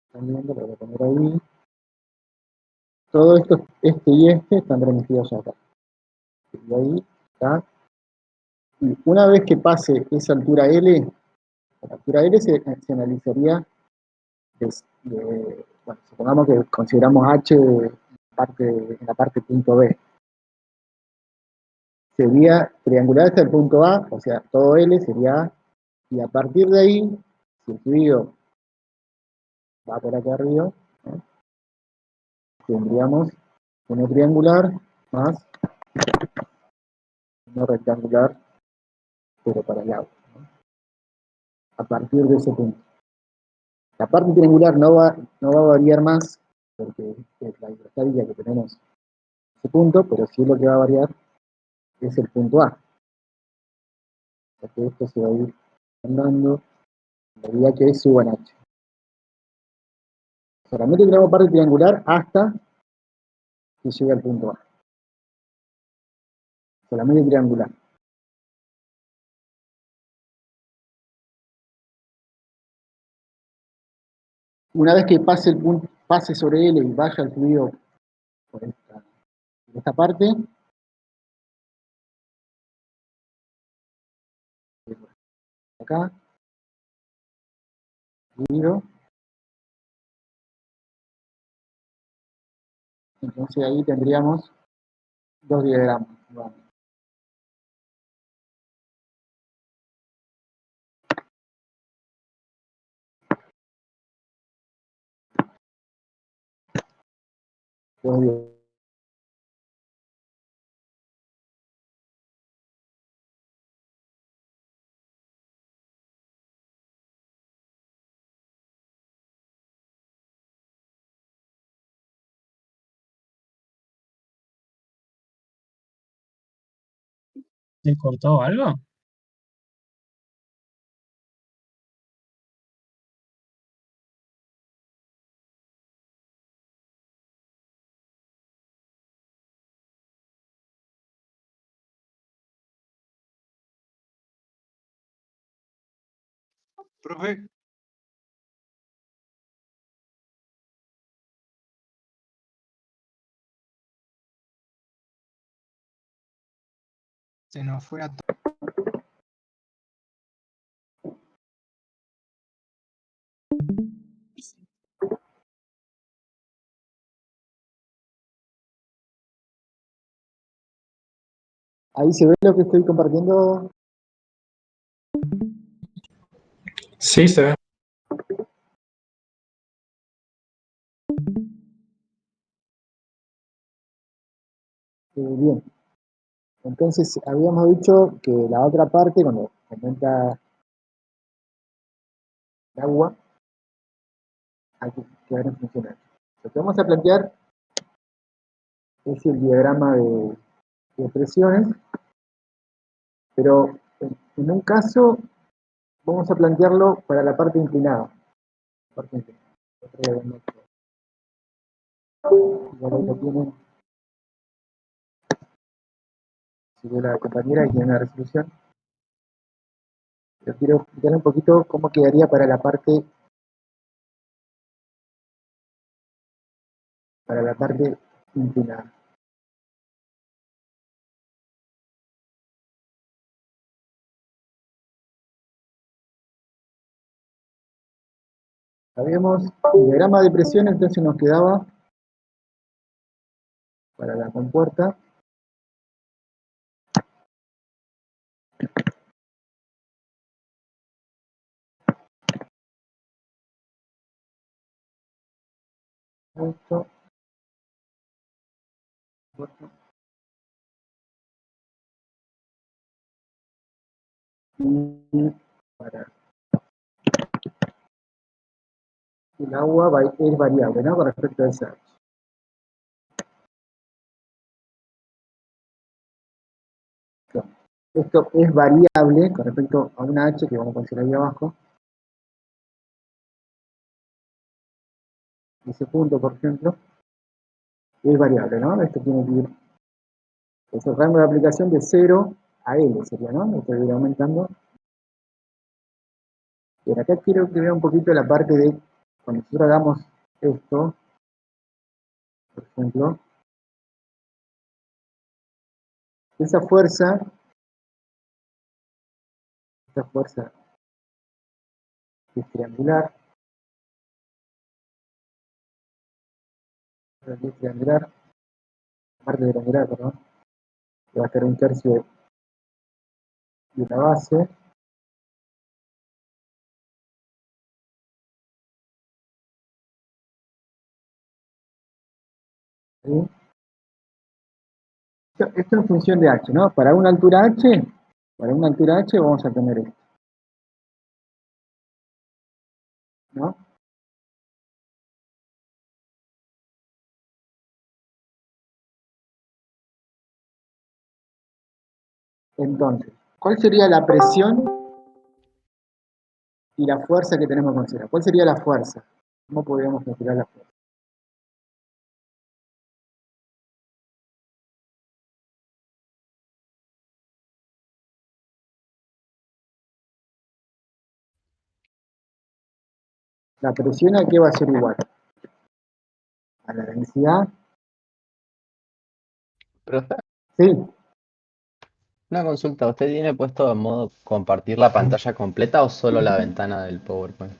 [SPEAKER 1] están viendo, lo voy a poner ahí. Todo esto, este y este, están remitidos acá. Y ahí, acá. Y una vez que pase esa altura L, la altura L se analizaría, bueno, supongamos que consideramos H en la parte punto B. Sería triangular hasta el punto A, o sea, todo L sería A, y a partir de ahí, si el fluido va por acá arriba, ¿no? Tendríamos uno triangular más uno rectangular, pero para el agua, ¿no? A partir de ese punto. La parte triangular no va a variar más, porque es la hidrostática que tenemos ese punto, pero sí lo que va a variar es el punto A. Porque esto se va a ir andando a medida que suba en H. Solamente tenemos parte triangular hasta que llegue al punto A. Solamente triangular. Una vez que pase el punto, pase sobre L y vaya el fluido por esta parte, acá, fluido, entonces ahí tendríamos dos diagramas. Bueno, dos diagramas.
[SPEAKER 3] ¿Se cortó algo?
[SPEAKER 2] Profe, se nos fue a
[SPEAKER 1] Ahí se ve lo que estoy compartiendo.
[SPEAKER 6] Sí, se ve.
[SPEAKER 1] Bien. Entonces, habíamos dicho que la otra parte, cuando aumenta el agua, hay que ver en funcionar. Lo que vamos a plantear es el diagrama de presiones, pero en un caso vamos a plantearlo para la parte inclinada. Parte inclinada. Igual ahí lo tienen, si ve la compañera y tiene una resolución. Pero quiero explicar un poquito cómo quedaría para la parte inclinada. Habíamos el diagrama de presión, entonces nos quedaba para la compuerta esto, y para el agua es variable, ¿no? Con respecto a esa H. Esto es variable con respecto a una H que vamos a poner ahí abajo, ese punto, por ejemplo, es variable, ¿no? Esto tiene que ir, es el rango de aplicación de 0 a L sería, ¿no? Esto ir aumentando. Y acá quiero que vea un poquito la parte de, cuando nosotros hagamos esto, por ejemplo, esa fuerza que es triangular, parte de triangular, perdón, que va a ser 1/3 de la base, ¿sí? Esto en función de h, ¿no? Para una altura h vamos a tener esto, ¿no? Entonces, ¿cuál sería la presión y la fuerza que tenemos que considerar? ¿Cuál sería la fuerza? ¿Cómo podríamos considerar la fuerza? La presión, ¿a qué va a ser igual? A la densidad.
[SPEAKER 4] Profe,
[SPEAKER 1] Sí,
[SPEAKER 4] una consulta, ¿usted tiene puesto en modo compartir la pantalla completa o solo la ventana del PowerPoint?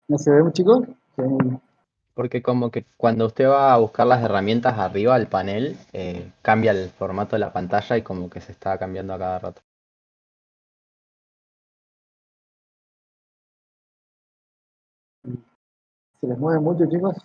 [SPEAKER 1] ¿no se ve, chicos? Se ve muy-
[SPEAKER 4] Porque como que cuando usted va a buscar las herramientas arriba del panel, cambia el formato de la pantalla y como que se está cambiando a cada rato.
[SPEAKER 1] ¿Se les mueve mucho, chicos?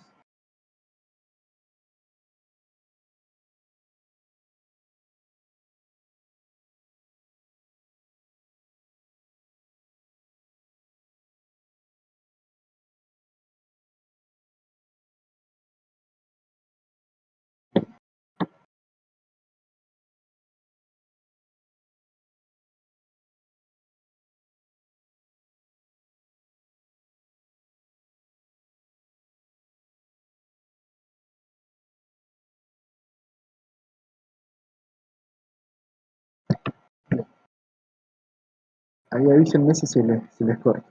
[SPEAKER 1] Ahí avísenme si se les corta.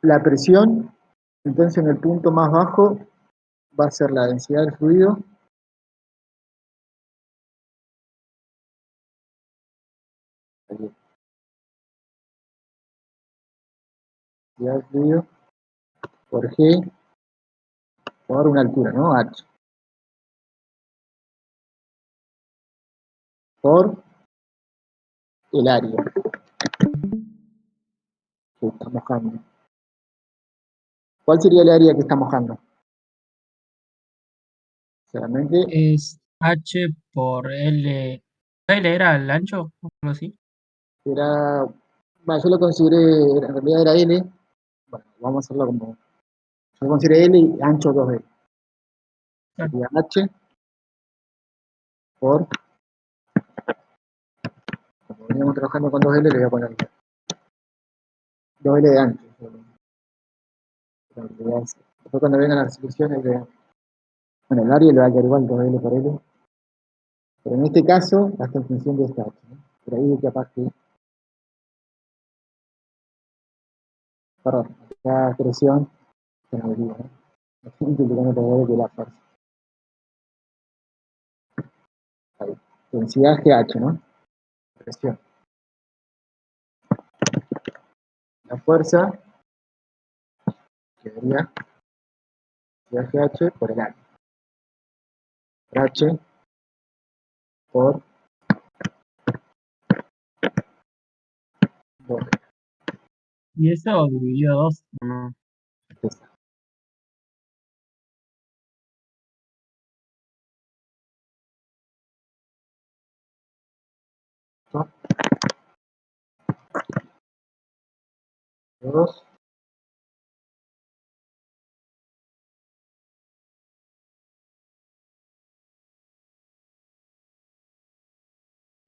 [SPEAKER 1] La presión, entonces en el punto más bajo, va a ser la densidad del fluido. Ahí, densidad del fluido por G, por una altura, ¿no? H. Por el área que está mojando. ¿Cuál sería el área que está mojando? Solamente
[SPEAKER 3] Es H por L. ¿L era el ancho? ¿O algo así?
[SPEAKER 1] era, bueno, yo lo consideré, en realidad era L, bueno, vamos a hacerlo como, yo lo consideré L y ancho 2L.
[SPEAKER 3] Claro.
[SPEAKER 1] Sería H por, como veníamos trabajando con 2L, le voy a poner 2L de ancho. Después cuando vengan las resoluciones, bueno, el área le va a quedar igual 2L por L, pero en este caso, hasta en función de esta H, ¿no? Por ahí capaz que, perdón, la presión, se me olvida, ¿no? Multiplicando por L que la fuerza. Ahí. Densidad GH, ¿no? Presión. La fuerza quedaría GH por el área. H por 2.
[SPEAKER 3] ¿Y eso dividido 2? No. ¿No? 2.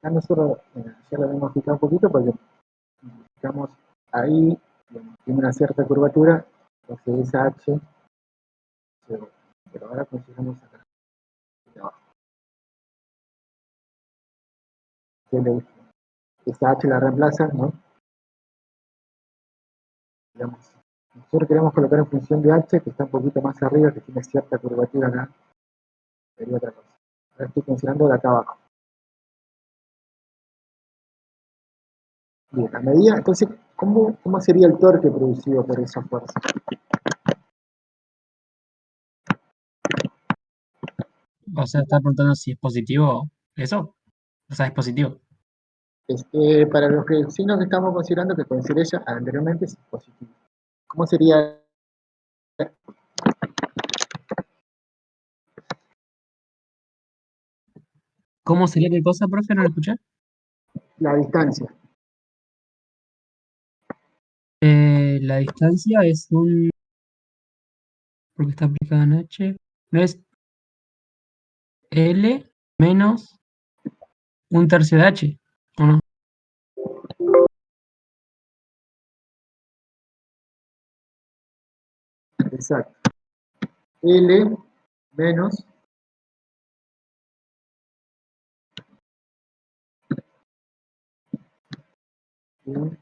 [SPEAKER 3] Ya nosotros ya lo hemos fijado un poquito porque estamos ahí, tiene una cierta curvatura, entonces esa H
[SPEAKER 1] pero ahora consideramos acá. Esta h la reemplaza, ¿no? Digamos, nosotros queremos colocar en función de h, que está un poquito más arriba, que tiene cierta curvatura acá, sería otra cosa. Ahora estoy considerando de acá abajo. Bien, a medida, entonces, ¿cómo sería el torque producido por esa fuerza?
[SPEAKER 3] O sea, está preguntando si es positivo eso. O sea, es positivo.
[SPEAKER 1] Para los signos que estamos considerando, que consideré ya anteriormente, es positivo. ¿Cómo sería
[SPEAKER 3] ¿Cómo sería qué cosa, profe? No lo escuché.
[SPEAKER 1] la distancia?
[SPEAKER 3] La distancia es un... porque está aplicada en h. ¿No es L menos un tercio de h? ¿O no?
[SPEAKER 1] Exacto. L menos un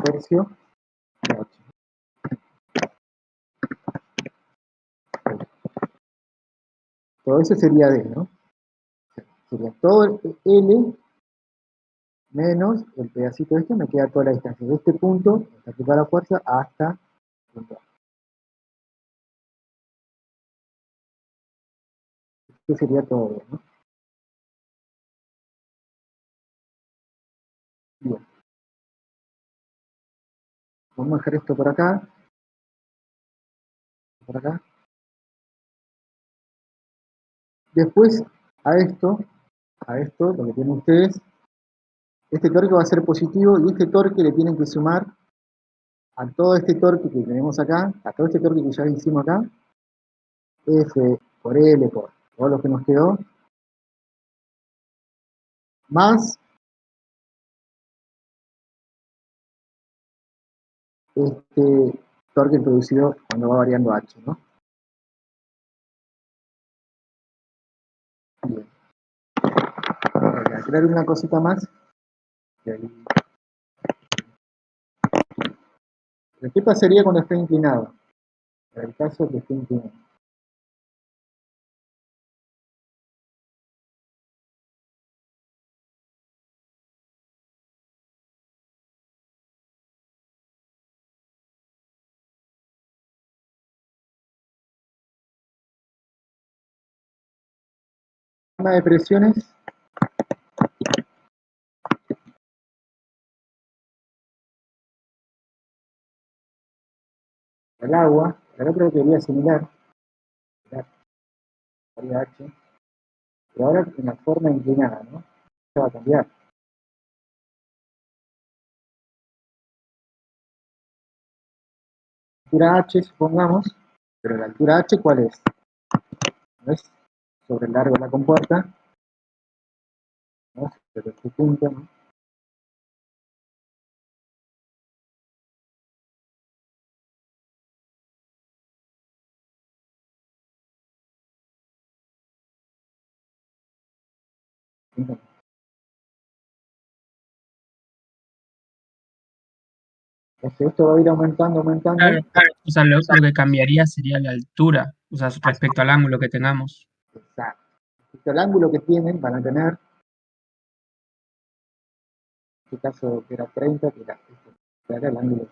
[SPEAKER 1] tercio de h. Todo eso sería D, ¿no? Sería todo el L menos el pedacito este, me queda toda la distancia de este punto, hasta aplicar la fuerza, hasta el punto A. Esto sería todo D, ¿no? Bien. Vamos a dejar esto por acá. Por acá. Después, a esto, lo que tienen ustedes, este torque va a ser positivo y este torque le tienen que sumar a todo este torque que tenemos acá, a todo este torque que ya hicimos acá, F por L por todo lo que nos quedó, más este torque producido cuando va variando H, ¿no? Bien. Voy a crear una cosita más. ¿Qué pasaría cuando esté inclinado? En el caso que esté inclinado. Gama de presiones. El agua, el otro teoría similar, varía H, pero ahora en la forma inclinada, ¿no? Esto va a cambiar. Altura H, supongamos, pero la altura H, ¿cuál es? ¿No es sobre el largo de la compuerta? ¿No? Sobre este punto, ¿no? Entonces esto va a ir aumentando, aumentando.
[SPEAKER 3] Claro. O sea, lo que cambiaría sería la altura, o sea, respecto al ángulo que tengamos.
[SPEAKER 1] Exacto. El ángulo que tienen van a tener, en este caso que era 30, que era el ángulo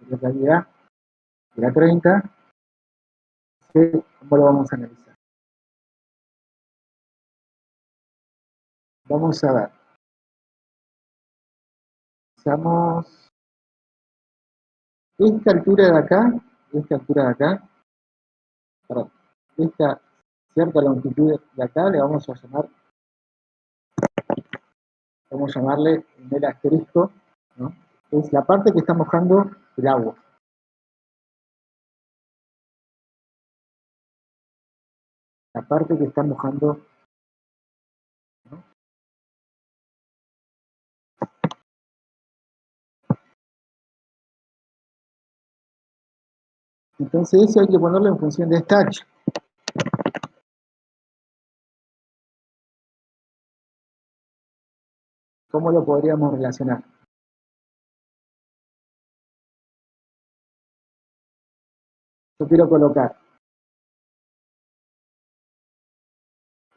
[SPEAKER 1] de realidad, que era 30, ¿cómo lo vamos a analizar? Vamos a ver. Usamos esta altura de acá, perdón, esta cierta longitud de acá le vamos a llamarle en el asterisco, ¿no? Es la parte que está mojando el agua. la parte que está mojando, ¿no? Entonces eso hay que ponerlo en función de esta H. ¿Cómo lo podríamos relacionar? Yo quiero colocar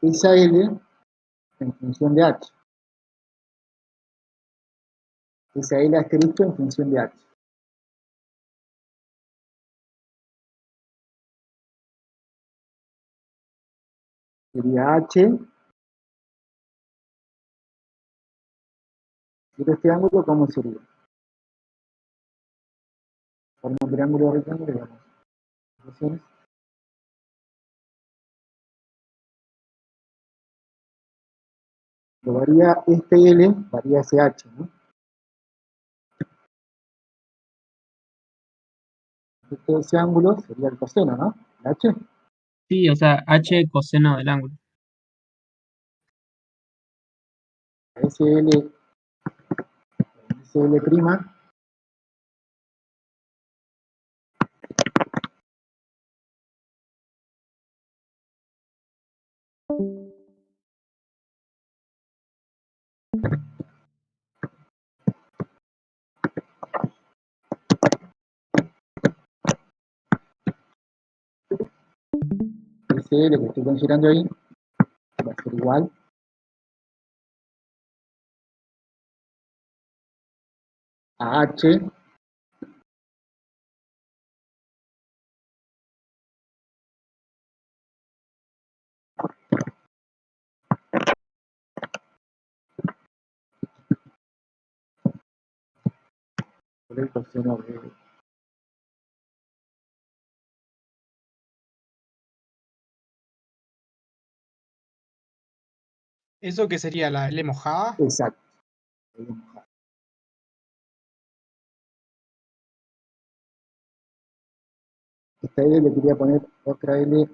[SPEAKER 1] esa L en función de H. Esa L asterisco en función de H. Sería H. ¿Y este ángulo cómo sería? Forma un triángulo rectángulo, digamos. Entonces, lo varía este L, varía ese H, ¿no? Ese ángulo sería el coseno, ¿no? El H.
[SPEAKER 3] Sí, o sea, h coseno del ángulo.
[SPEAKER 1] Ese L prima ese L que estoy considerando ahí va a ser igual a H por el coseno de...
[SPEAKER 2] ¿Eso qué sería la L mojada?
[SPEAKER 1] Exacto. Esta L le quería poner otra L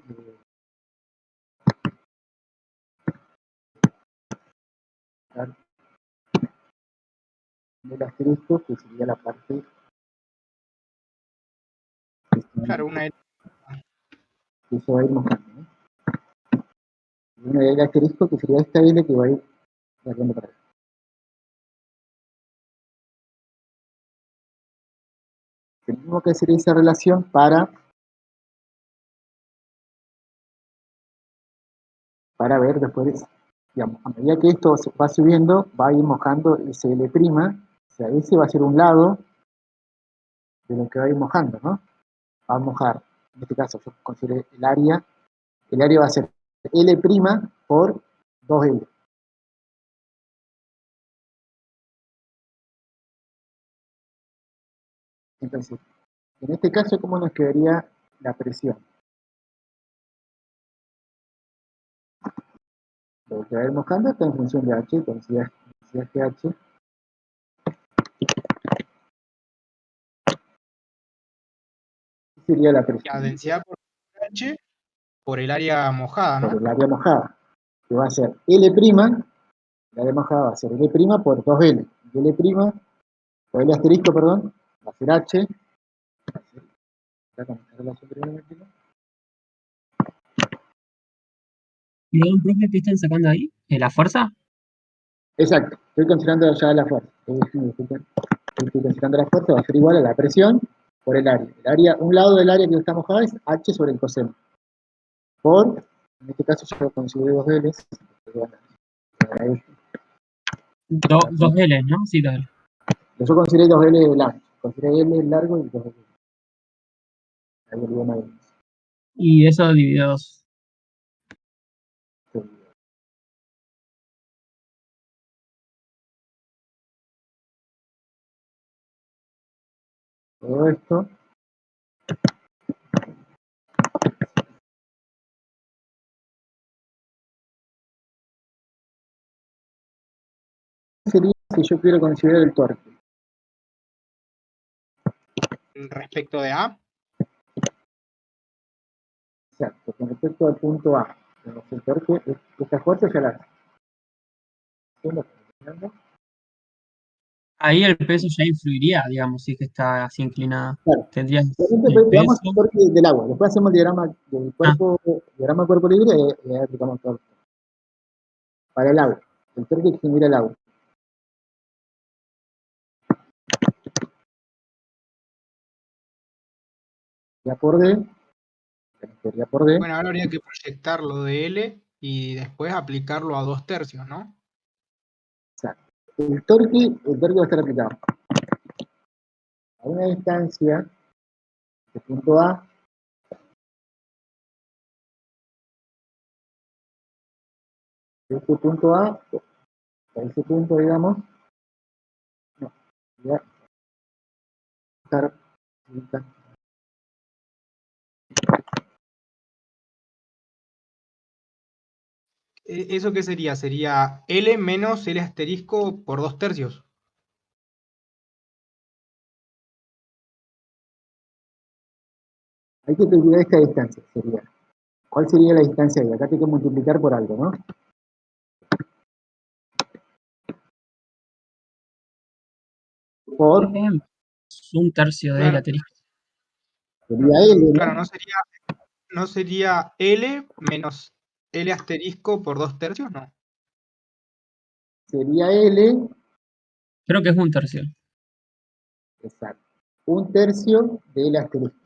[SPEAKER 1] del asterisco, que sería la parte
[SPEAKER 2] Claro, una L.
[SPEAKER 1] que eso va a ir mojando, ¿no? Y una L asterisco, que sería esta L que va a ir variando para acá. Tenemos que hacer esa relación para ver después, digamos, a medida que esto va subiendo, va a ir mojando ese L', o sea, ese va a ser un lado de lo que va a ir mojando, ¿no? Va a mojar, en este caso yo consideré el área va a ser L' por 2L. Entonces, en este caso, ¿cómo nos quedaría la presión? Lo que va a ir mojando está en función de H, densidad de H. ¿Qué sería la
[SPEAKER 2] La
[SPEAKER 1] presión?
[SPEAKER 2] densidad por H por el área mojada,
[SPEAKER 1] Por
[SPEAKER 2] ¿no?
[SPEAKER 1] el área mojada, que va a ser L', el área mojada va a ser L' por 2L. Y L', o L asterisco, perdón, va a ser H. Acá con esta relación trigonométrica.
[SPEAKER 3] Perdón, profe, ¿qué están sacando ahí? ¿La fuerza?
[SPEAKER 1] Exacto, estoy considerando ya la fuerza. Estoy considerando la fuerza, va a ser igual a la presión por el área. El área, un lado del área que está mojada es H sobre el coseno. Por, en este caso yo consideré 2L.
[SPEAKER 3] Dos L, ¿no? Sí, 2L.
[SPEAKER 1] Yo consideré 2L de ancho. Consideré L largo y 2L. Ahí olvidé una L.
[SPEAKER 3] Y eso dividido 2.
[SPEAKER 1] Todo esto sería si yo quiero considerar el torque.
[SPEAKER 2] Respecto de A.
[SPEAKER 1] Exacto, con respecto al punto A. Tenemos el torque, esta fuerza ya la hacemos.
[SPEAKER 3] Ahí el peso ya influiría, digamos, si es que está así inclinada.
[SPEAKER 1] Claro.
[SPEAKER 3] Tendrías
[SPEAKER 1] Realmente
[SPEAKER 3] el
[SPEAKER 1] veamos
[SPEAKER 3] peso.
[SPEAKER 1] el torque del agua. Después hacemos el diagrama del cuerpo, diagrama del cuerpo libre y aplicamos el torque. Para el agua, el torque que genera el agua. Ya por D, teoría por D,
[SPEAKER 2] Bueno, ahora habría que proyectar lo de L y después aplicarlo a 2/3, ¿no?
[SPEAKER 1] exacto. El torque va a estar aplicado a una distancia de punto A de este punto A a ese punto, digamos, no, voy a estar
[SPEAKER 2] ¿Eso qué sería? Sería L menos L asterisco por 2/3.
[SPEAKER 1] hay que calcular esta distancia, sería. ¿Cuál sería la distancia ahí? Acá hay que multiplicar por algo, ¿no? Por,
[SPEAKER 3] Es un tercio de
[SPEAKER 2] Claro,
[SPEAKER 3] L asterisco.
[SPEAKER 1] sería L, ¿no?
[SPEAKER 2] claro, ¿no sería L menos L asterisco por 2/3? No.
[SPEAKER 1] Sería L,
[SPEAKER 3] Creo que es un tercio.
[SPEAKER 1] exacto, un tercio de L asterisco.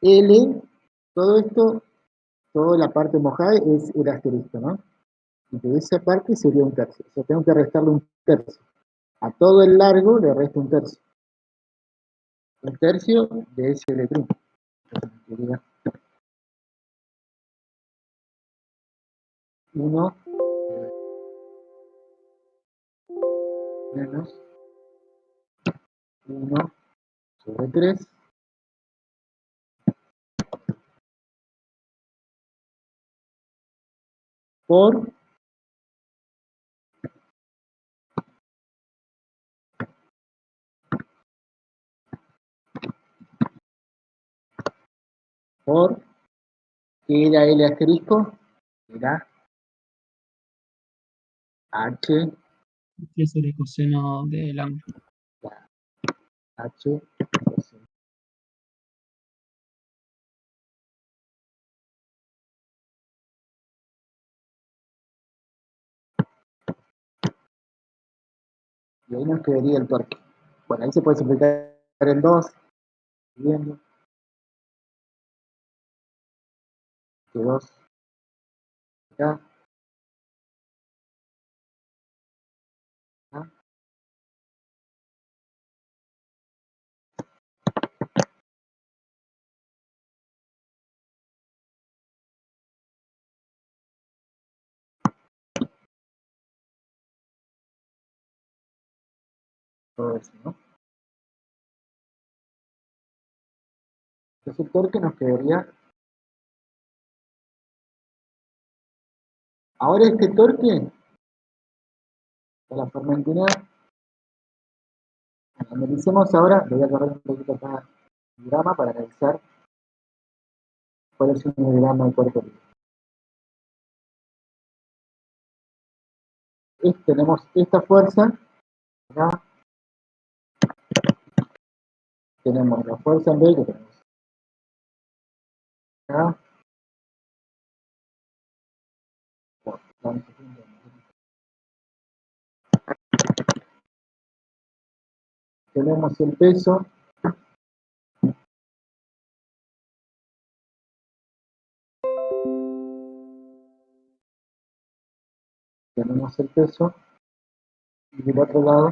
[SPEAKER 1] L, todo esto, toda la parte mojada es el asterisco, ¿no? Y de esa parte sería un tercio. O sea, tengo que restarle un tercio. A todo el largo le resto un tercio. Un tercio de ese L'. Sería 1 menos 1 sobre 3 por ¿qué era L asterisco? Era H,
[SPEAKER 3] Es el coseno del ángulo.
[SPEAKER 1] H, y ahí nos quedaría el torque. Bueno, ahí se puede simplificar en 2, viendo que 2 acá, acá, todo eso, ¿no? Entonces el torque nos quedaría. Ahora este torque, de la forma inclinada, analicemos ahora, voy a correr un poquito acá el diagrama para analizar cuál es un diagrama del cuerpo libre. Tenemos esta fuerza, acá, tenemos la fuerza en B que tenemos acá, tenemos el peso, y del otro lado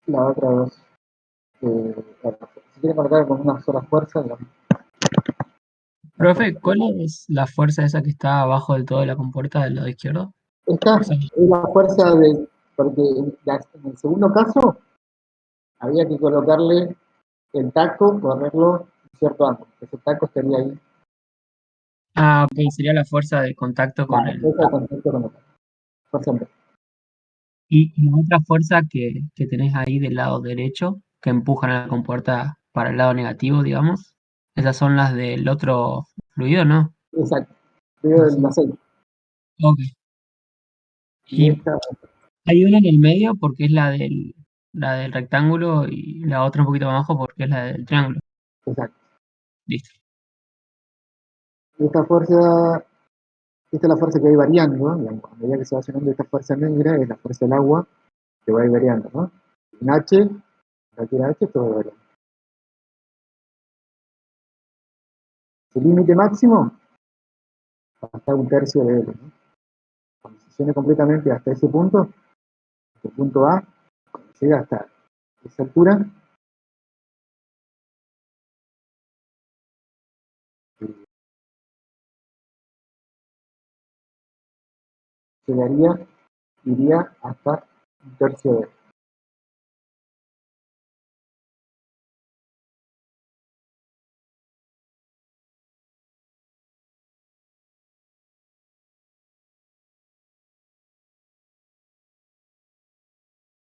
[SPEAKER 1] la otra dos. Si quieren marcar con una sola fuerza,
[SPEAKER 3] Profe, ¿cuál es la fuerza esa que está abajo del todo de la compuerta del lado izquierdo?
[SPEAKER 1] esta
[SPEAKER 3] O sea,
[SPEAKER 1] es la fuerza de, porque en el segundo caso había que colocarle el taco, ponerlo en cierto ángulo. Ese taco estaría ahí,
[SPEAKER 3] ok, sería la fuerza de contacto con
[SPEAKER 1] la
[SPEAKER 3] el
[SPEAKER 1] fuerza de
[SPEAKER 3] taco.
[SPEAKER 1] contacto con el taco. Fuerza en B.
[SPEAKER 3] Y la otra fuerza que tenés ahí del lado derecho, que empujan a la compuerta para el lado negativo, digamos. Esas son las del otro fluido, ¿no?
[SPEAKER 1] Exacto. Veo el
[SPEAKER 3] Así.
[SPEAKER 1] aceite.
[SPEAKER 3] Ok.
[SPEAKER 1] Y
[SPEAKER 3] Y
[SPEAKER 1] esta,
[SPEAKER 3] hay una en el medio porque es la del rectángulo y la otra un poquito más abajo porque es la del triángulo.
[SPEAKER 1] exacto.
[SPEAKER 3] Listo.
[SPEAKER 1] Esta fuerza, esta es la fuerza que va a ir variando, digamos, a medida que se va llenando esta fuerza negra, es la fuerza del agua que va a ir variando, ¿no? En H, cualquier H, todo va variando. El límite máximo hasta 1/3 de L, ¿no? Cuando se llene completamente hasta ese punto, el punto A, cuando llega hasta esa altura, llegaría, iría hasta 1/3 de L.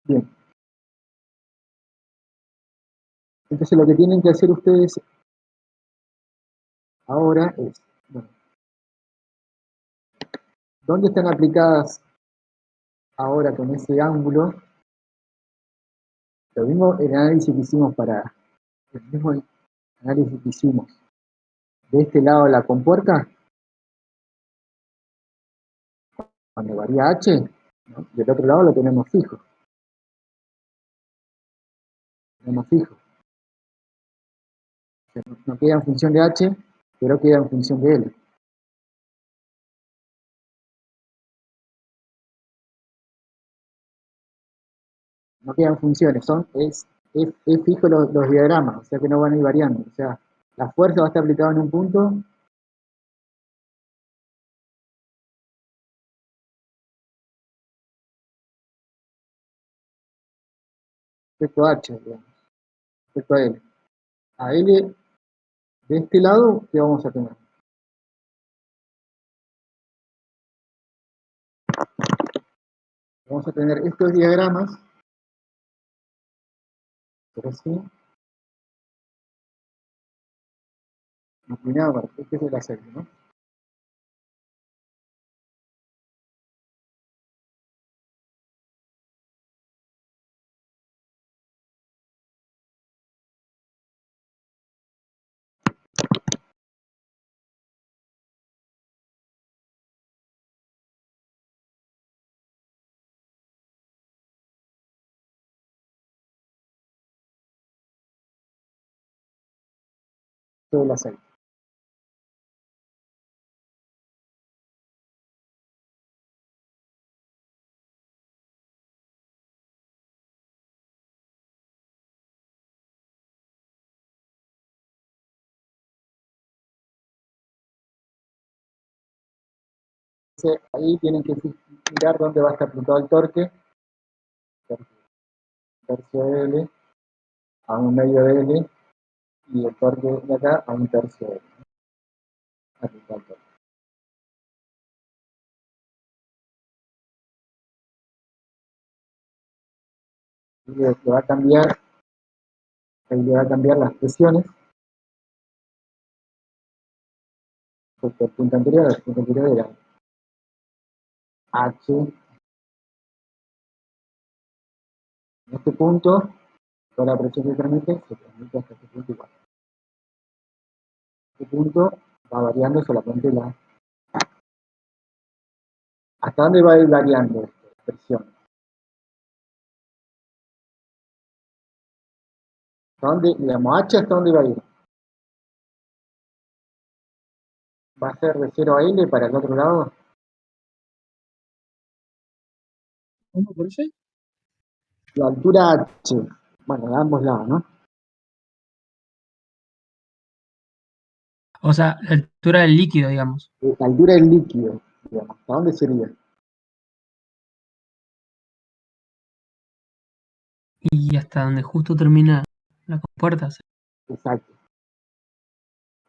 [SPEAKER 1] Bien, entonces lo que tienen que hacer ustedes ahora es, bueno, ¿dónde están aplicadas ahora con ese ángulo? Lo mismo el análisis que hicimos el mismo análisis que hicimos de este lado de la compuerta, cuando varía H, ¿no? Del otro lado lo tenemos fijo. Tenemos fijo. O sea, no queda en función de H, pero queda en función de L. No quedan funciones, es fijo los diagramas, o sea que no van a ir variando. O sea, la fuerza va a estar aplicada en un punto, respecto a H, digamos, respecto a L. A L, de este lado, ¿qué vamos a tener? Vamos a tener estos diagramas, pero así, inclinado, este es el aceite, ¿no? Todo el aceite. Entonces, ahí tienen que mirar dónde va a estar aplicado el torque, tercio de L, a 1/2 de L, y el torque de acá a 1/3 de L. Aplicado el torque. Y le va a cambiar, ahí le va a cambiar las presiones respecto al punto anterior. El punto anterior era H, en este punto, toda la presión que se transmite hasta este punto igual. Este punto va variando solamente ¿hasta dónde va a ir variando la presión? ¿Hasta dónde, digamos, H hasta dónde va a ir? ¿Va a ser de 0 a L para el otro lado?
[SPEAKER 3] ¿Cómo por eso?
[SPEAKER 1] La altura H, bueno, de ambos lados, ¿no?
[SPEAKER 3] O sea, la altura del líquido, digamos.
[SPEAKER 1] La altura del líquido, digamos, ¿hasta dónde sería?
[SPEAKER 3] Y hasta donde justo termina la compuerta.
[SPEAKER 1] Exacto.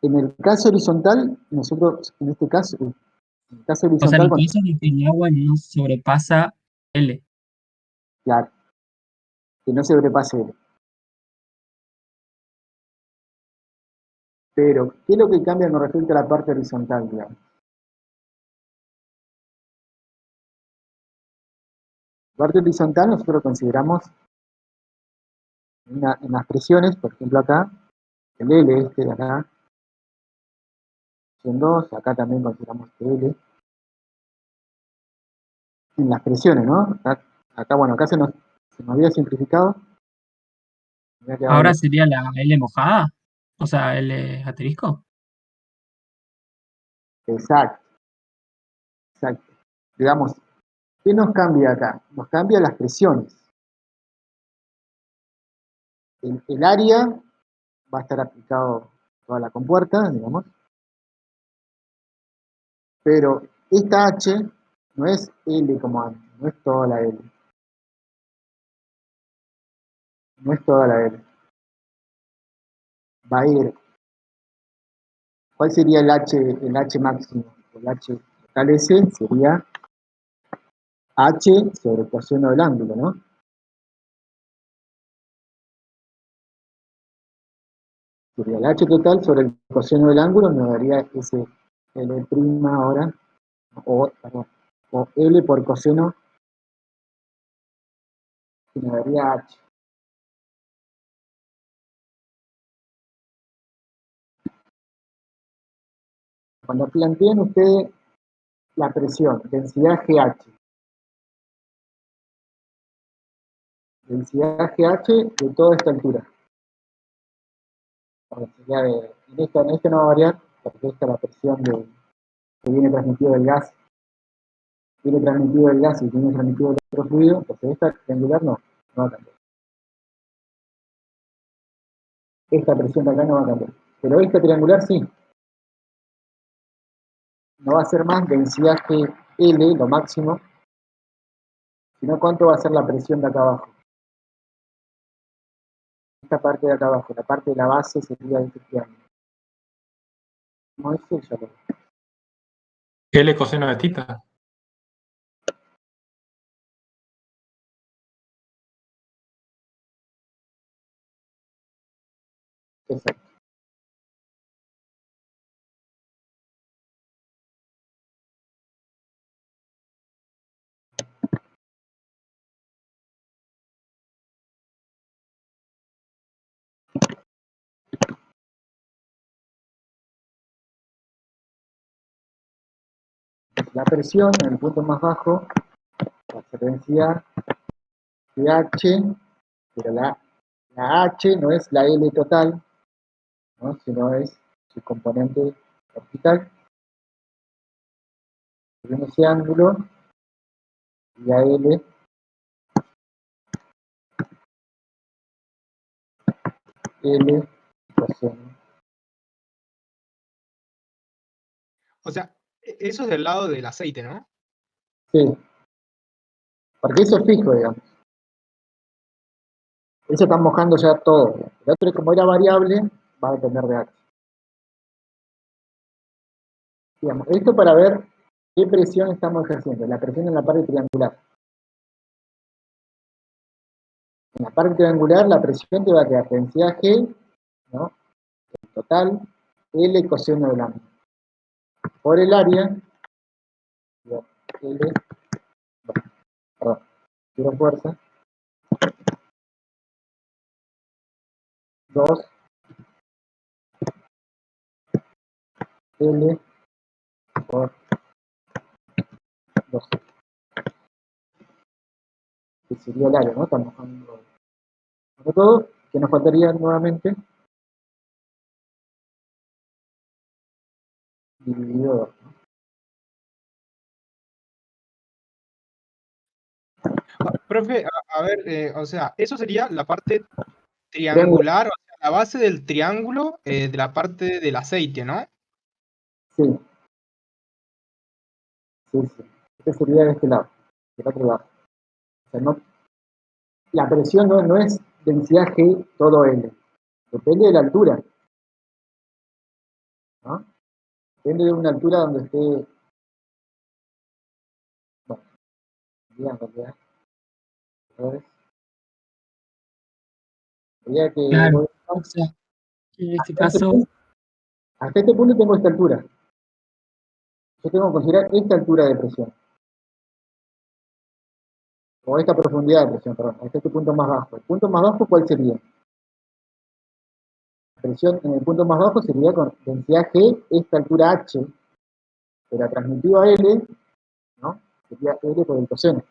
[SPEAKER 1] En el caso horizontal, nosotros, en este caso, en el caso
[SPEAKER 3] O sea,
[SPEAKER 1] horizontal,
[SPEAKER 3] lo que pasa es que el agua no sobrepasa L.
[SPEAKER 1] claro, que no se sobrepase L. Pero, ¿qué es lo que cambia con respecto a la parte horizontal, digamos? La parte horizontal nosotros consideramos en las presiones, por ejemplo acá, el L este de acá, son 2, acá también consideramos que L. En las presiones, ¿no? Acá bueno, acá se nos había simplificado. Me había quedado
[SPEAKER 3] Ahora
[SPEAKER 1] bien.
[SPEAKER 3] sería la L mojada, o sea, L asterisco.
[SPEAKER 1] Exacto, exacto. Digamos, ¿qué nos cambia acá? Nos cambia las presiones. El área va a estar aplicado toda la compuerta, digamos, pero esta H no es L como antes, no es toda la L, no es toda la L. Va a ir, ¿cuál sería el H máximo? El H total S sería H sobre el coseno del ángulo, ¿no? Sería el H total sobre el coseno del ángulo, nos daría ese L' ahora, perdón, o L por coseno, que nos daría H. Cuando planteen ustedes la presión, densidad GH, de toda esta altura. La densidad en esta no va a variar, porque esta es la presión que viene transmitido del gas, y viene transmitido del otro fluido, entonces esta triangular no va a cambiar. Esta presión de acá no va a cambiar. Pero esta triangular sí. No va a ser más densidad GL, lo máximo, sino cuánto va a ser la presión de acá abajo. Esta parte de acá abajo, la parte de la base sería este triángulo. No es eso, ya lo
[SPEAKER 6] L coseno de tita.
[SPEAKER 1] exacto. La presión en el punto más bajo va a ser densidad GH, pero la H no es la L total, ¿no? Sino es su componente vertical. Tenemos ese ángulo y la L, L coseno.
[SPEAKER 2] O sea, eso es del lado del aceite, ¿no?
[SPEAKER 1] Sí, porque eso es fijo, digamos. Eso está mojando ya todo. El otro, como era variable, va a depender de H. Digamos, esto para ver qué presión estamos ejerciendo. La presión en la parte triangular. En la parte triangular la presión te va a quedar densidad G, ¿no? El total, L coseno del ángulo. Por el área, L, perdón, quiero fuerza, 2 L por 2. Que sería el área, ¿no? Estamos mojando todo. ¿Qué nos faltaría nuevamente? Dividido 2.
[SPEAKER 2] Profe, a ver, o sea, eso sería la parte
[SPEAKER 1] Triángulo,
[SPEAKER 2] triangular, o sea, la base del triángulo de la parte del aceite, ¿no?
[SPEAKER 1] sí, sí, sí. Este sería de este lado, del otro lado. O sea, no, la presión no es densidad G todo L. Depende de la altura, ¿no? Depende de una altura donde esté, bueno, en realidad, sería que
[SPEAKER 3] Claro.
[SPEAKER 1] vos
[SPEAKER 3] O sea, en este
[SPEAKER 1] a este
[SPEAKER 3] caso,
[SPEAKER 1] punto, Hasta este punto tengo esta altura. Yo tengo que considerar esta altura de presión. O esta profundidad de presión, perdón. Hasta este punto más bajo. ¿El punto más bajo cuál sería? La presión en el punto más bajo sería con densidad G, esta altura H, que la transmitió a L, ¿no? Sería L por el coseno.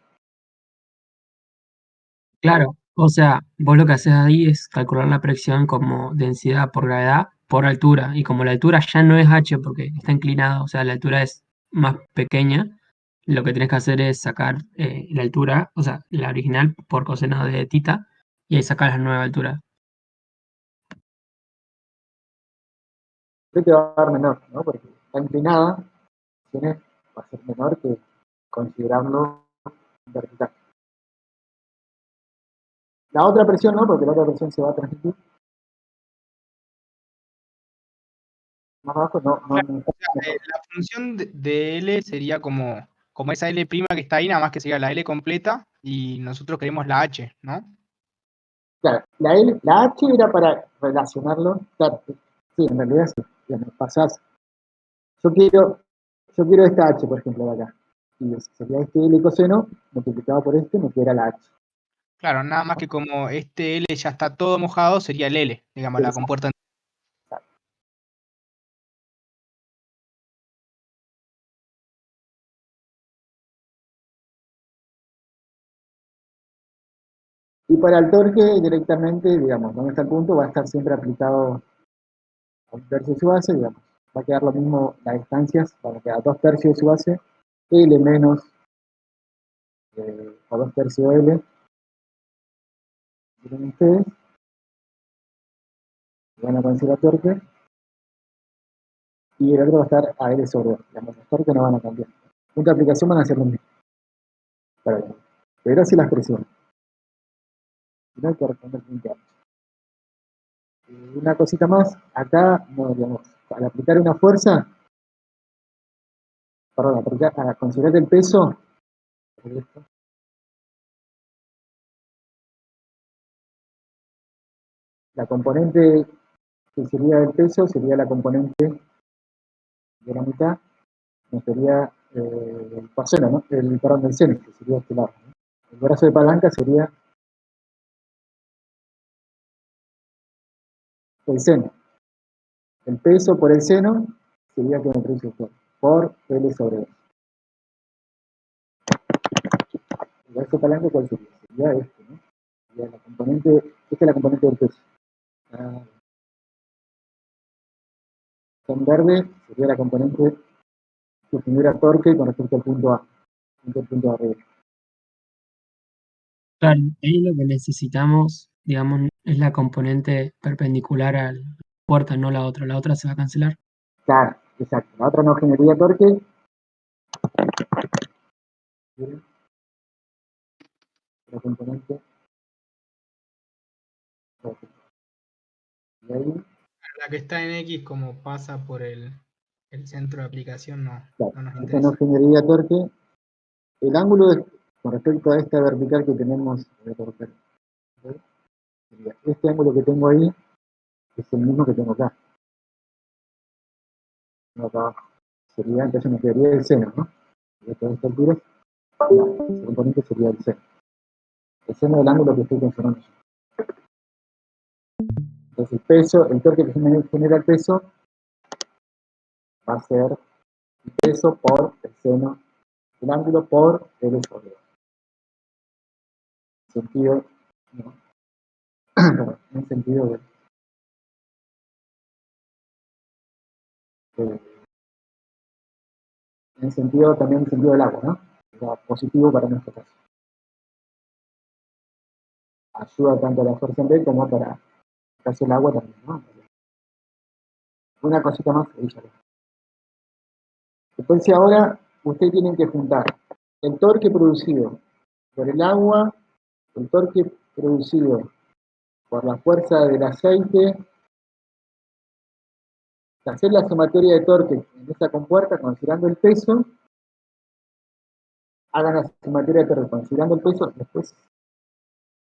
[SPEAKER 3] Claro, o sea, vos lo que haces ahí es calcular la presión como densidad por gravedad por altura. Y como la altura ya no es h porque está inclinada, o sea, la altura es más pequeña, lo que tenés que hacer es sacar la altura, o sea, la original por coseno de tita, y ahí sacás la nueva altura.
[SPEAKER 1] Creo que va a dar menor, ¿no? Porque está inclinada, va a ser menor que considerando vertical. La otra presión no, porque la otra presión se va a transmitir más abajo,
[SPEAKER 2] Claro, o sea, la función de L sería como esa L' que está ahí, nada más que sería la L completa, y nosotros queremos la H, ¿no?
[SPEAKER 1] Claro, la H era para relacionarlo, claro, sí, en realidad sí, ya me pasás. Yo quiero esta H, por ejemplo, de acá. Y sería este L coseno multiplicado por este, me queda la H.
[SPEAKER 2] Claro, nada más que como este L ya está todo mojado, sería el L, digamos, la compuerta.
[SPEAKER 1] Y para el torque, directamente, digamos, donde está el punto, va a estar siempre aplicado a 1/3 de su base, digamos. Va a quedar lo mismo las distancias, va a quedar 2/3 de su base, L menos o 2/3 L, miren ustedes, van a considerar torque, y el otro va a estar a L sobre 2, digamos, los torques no van a cambiar. Punto de aplicación van a ser lo mismo, pero sí las presiones. No hay que responder punto A. Una cosita más, acá, no, digamos, al aplicar una fuerza, perdón, al considerar el peso, la componente que sería del peso sería la componente de la mitad, no sería el coseno, ¿no? Perdón, del seno, que sería este lado, ¿no? El brazo de palanca sería el seno. El peso por el seno sería que me produce esto, por L sobre 2. El brazo de palanca, ¿cuál sería? Sería este, ¿no? Sería la componente, esta es la componente del peso. En verde sería la componente que genera torque con respecto al punto A, al punto de arriba.
[SPEAKER 3] Claro, ahí lo que necesitamos, digamos, es la componente perpendicular a la puerta, no la otra. La otra se va a cancelar.
[SPEAKER 1] Claro, exacto. La otra no generaría torque. La componente. Y ahí,
[SPEAKER 2] La que está en X, como pasa por el centro de aplicación, no
[SPEAKER 1] claro,
[SPEAKER 2] nos
[SPEAKER 1] esta
[SPEAKER 2] interesa.
[SPEAKER 1] no generaría torque. El ángulo con respecto a esta vertical que tenemos, sería este ángulo que tengo ahí es el mismo que tengo acá. No, acá abajo. Sería, entonces me quedaría el seno, ¿no? De todas estas alturas, ese componente sería el seno. El seno del ángulo que estoy considerando. Entonces el peso, el torque que genera el peso va a ser el peso por el seno del ángulo por L sobre 2. En sentido, ¿no? En sentido en sentido también en sentido del agua, ¿no? O sea, positivo para nuestro caso. Ayuda tanto a la fuerza en B como para el caso del agua también, ¿no? Una cosita más, entonces ahora ustedes tienen que juntar el torque producido por el agua, el torque producido por la fuerza del aceite, hacer la sumatoria de torque en esa compuerta considerando el peso, hagan la sumatoria de torque considerando el peso, después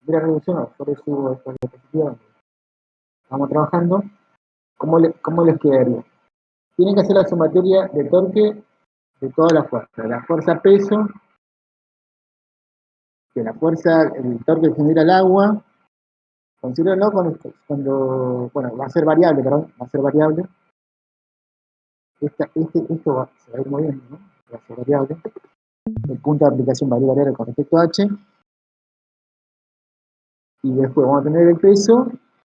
[SPEAKER 1] de la reducción, yo les subo esta diapositiva, vamos trabajando, ¿cómo les quedaría? tienen que hacer la sumatoria de torque de todas las fuerzas. La fuerza peso, que la fuerza, el torque que genera el agua, considérenlo cuando, bueno, va a ser variable, perdón, va a ser variable. Esto se va a ir moviendo, ¿no? Va a ser variable. El punto de aplicación va a ir variable con respecto a H. Y después vamos a tener el peso,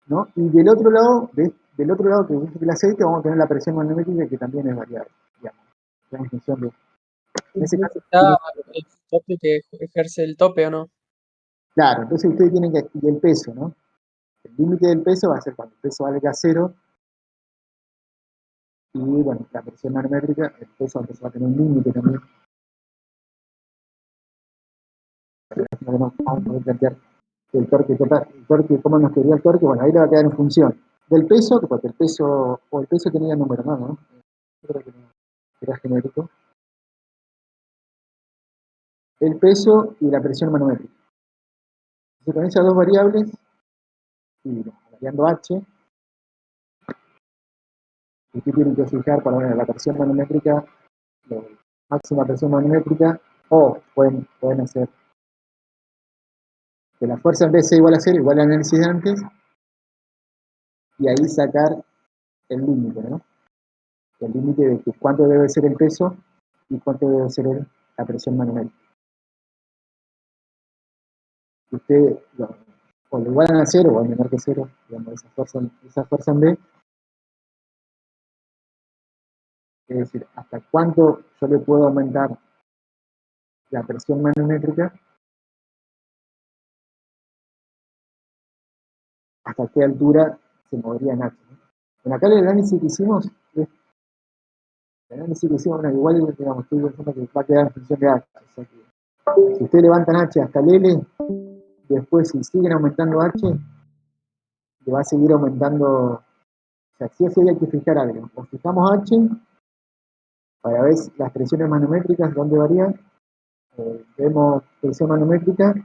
[SPEAKER 1] ¿no? Y del otro lado que es el aceite, vamos a tener la presión manométrica, que también es variable, digamos. En función de, en ese caso,
[SPEAKER 3] Está el tope que ejerce el tope o no.
[SPEAKER 1] claro, entonces ustedes tienen que, y el peso, ¿no? El límite del peso va a ser cuando el peso valga 0, y bueno, la presión manométrica, el peso va a tener un límite también. No vamos a poder plantear el torque total, el torque, cómo nos quedaría el torque, bueno, ahí le va a quedar en función del peso, porque el peso, o el peso tenía número, ¿no? Yo creo que no, era genérico. El peso y la presión manométrica. Entonces, con esas dos variables, y variando H, usted tiene que fijar para ver la presión manométrica, la máxima presión manométrica, o pueden hacer que la fuerza en vez sea igual a 0, igual al análisis de antes, y ahí sacar el límite, ¿no? El límite de que cuánto debe ser el peso y cuánto debe ser la presión manométrica. Usted o lo igualan a 0 o al menor que 0, digamos, esa fuerza en B, es decir, hasta cuánto yo le puedo aumentar la presión manométrica, hasta qué altura se movería en H, ¿no? En acá el análisis que hicimos, bueno, igual, digamos, estoy pensando que va a quedar en función de H. O sea que, si ustedes levantan H hasta el L, después si siguen aumentando H, le va a seguir aumentando, o sea, sí o sí hay que fijar algo. O fijamos H, para ver las presiones manométricas, dónde varían, vemos presión manométrica,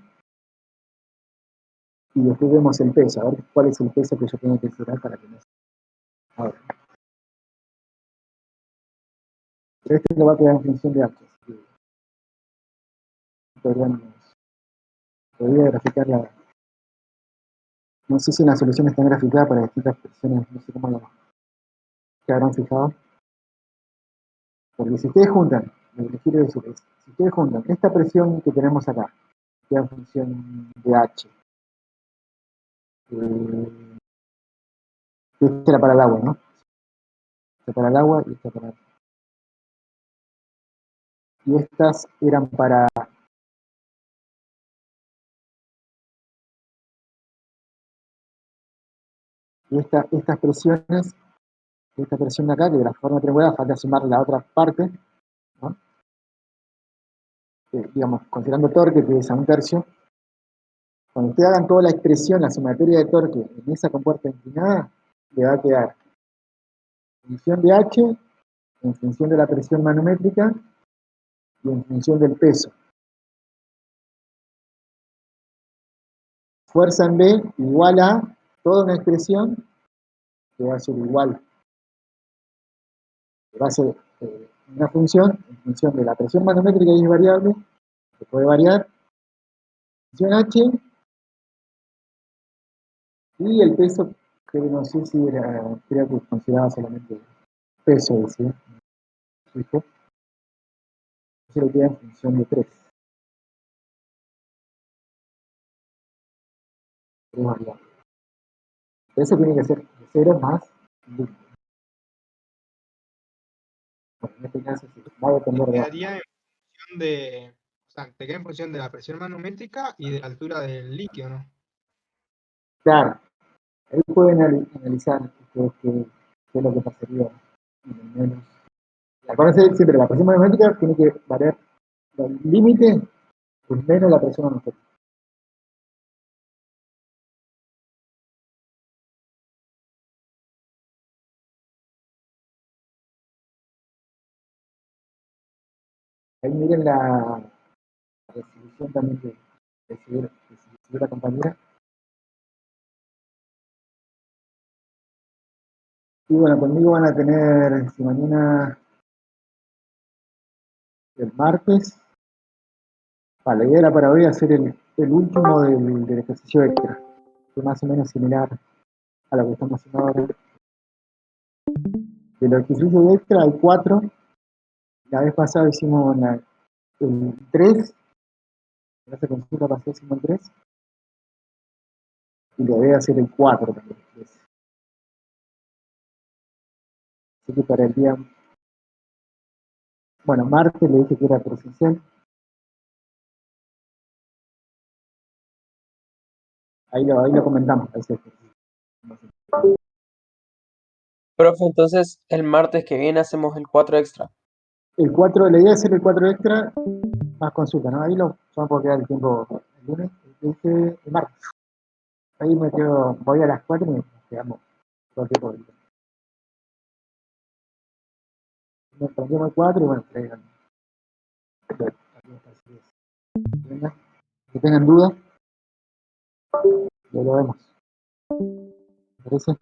[SPEAKER 1] y después vemos el peso, a ver cuál es el peso que yo tengo que fijar para que no se... Ahora, pero este lo va a quedar en función de H, así que podría graficar la... No sé si en la solución está graficada para distintas presiones, no sé cómo lo que habrán fijado. Porque si ustedes juntan, lo que les quiero decir es, si ustedes juntan esta presión que tenemos acá, que es en función de H, esta era para el agua, ¿no? Esta para el agua y esta para... Y estas eran para... Y estas presiones, esta presión de acá, que de la forma triangular, falta sumar la otra parte, ¿no? Digamos, considerando torque, que es a 1/3, cuando ustedes hagan toda la expresión, la sumatoria de torque en esa compuerta inclinada, le va a quedar función de H, en función de la presión manométrica y en función del peso. Fuerza en B igual a toda una expresión que va a ser igual, que va a ser una función en función de la presión manométrica, y es variable, que puede variar, función H, y el peso, que no sé si era, creo que consideraba solamente peso, decía, fijo, se le queda en función de 3 variables. Eso tiene que ser de 0 más límite. Bueno, en este caso sí, va a depender de...
[SPEAKER 2] Quedaría en función de, o sea, te queda en función de la presión manométrica y de la altura del líquido, ¿no?
[SPEAKER 1] Claro, ahí pueden analizar ustedes qué es lo que pasaría menos. Acuérdense siempre, la presión manométrica tiene que variar el límite, pues menos la presión manométrica. Ahí miren la resolución también que recibió la compañera. Y bueno, conmigo van a tener, si mañana, el martes, la idea era para hoy hacer el último del ejercicio extra, que es más o menos similar a lo que estamos haciendo ahora. De los ejercicios extra hay 4. La vez pasada hicimos el 3, en esta consulta pasó hicimos el 3, y le voy a hacer el 4 también. Así que para el día, bueno, martes le dije que era presencial. Ahí lo comentamos. Ese ejercicio.
[SPEAKER 3] Profe, entonces el martes que viene hacemos el 4 extra.
[SPEAKER 1] El 4, la idea es hacer el 4 extra, más consulta, ¿no? Ahí lo vamos a quedar el tiempo el lunes, el martes. Ahí me quedo, voy a las 4 y nos quedamos todo el tiempo. Nos prendemos el 4 y bueno, traigan. Venga, que tengan dudas, ya lo vemos. ¿Me parece?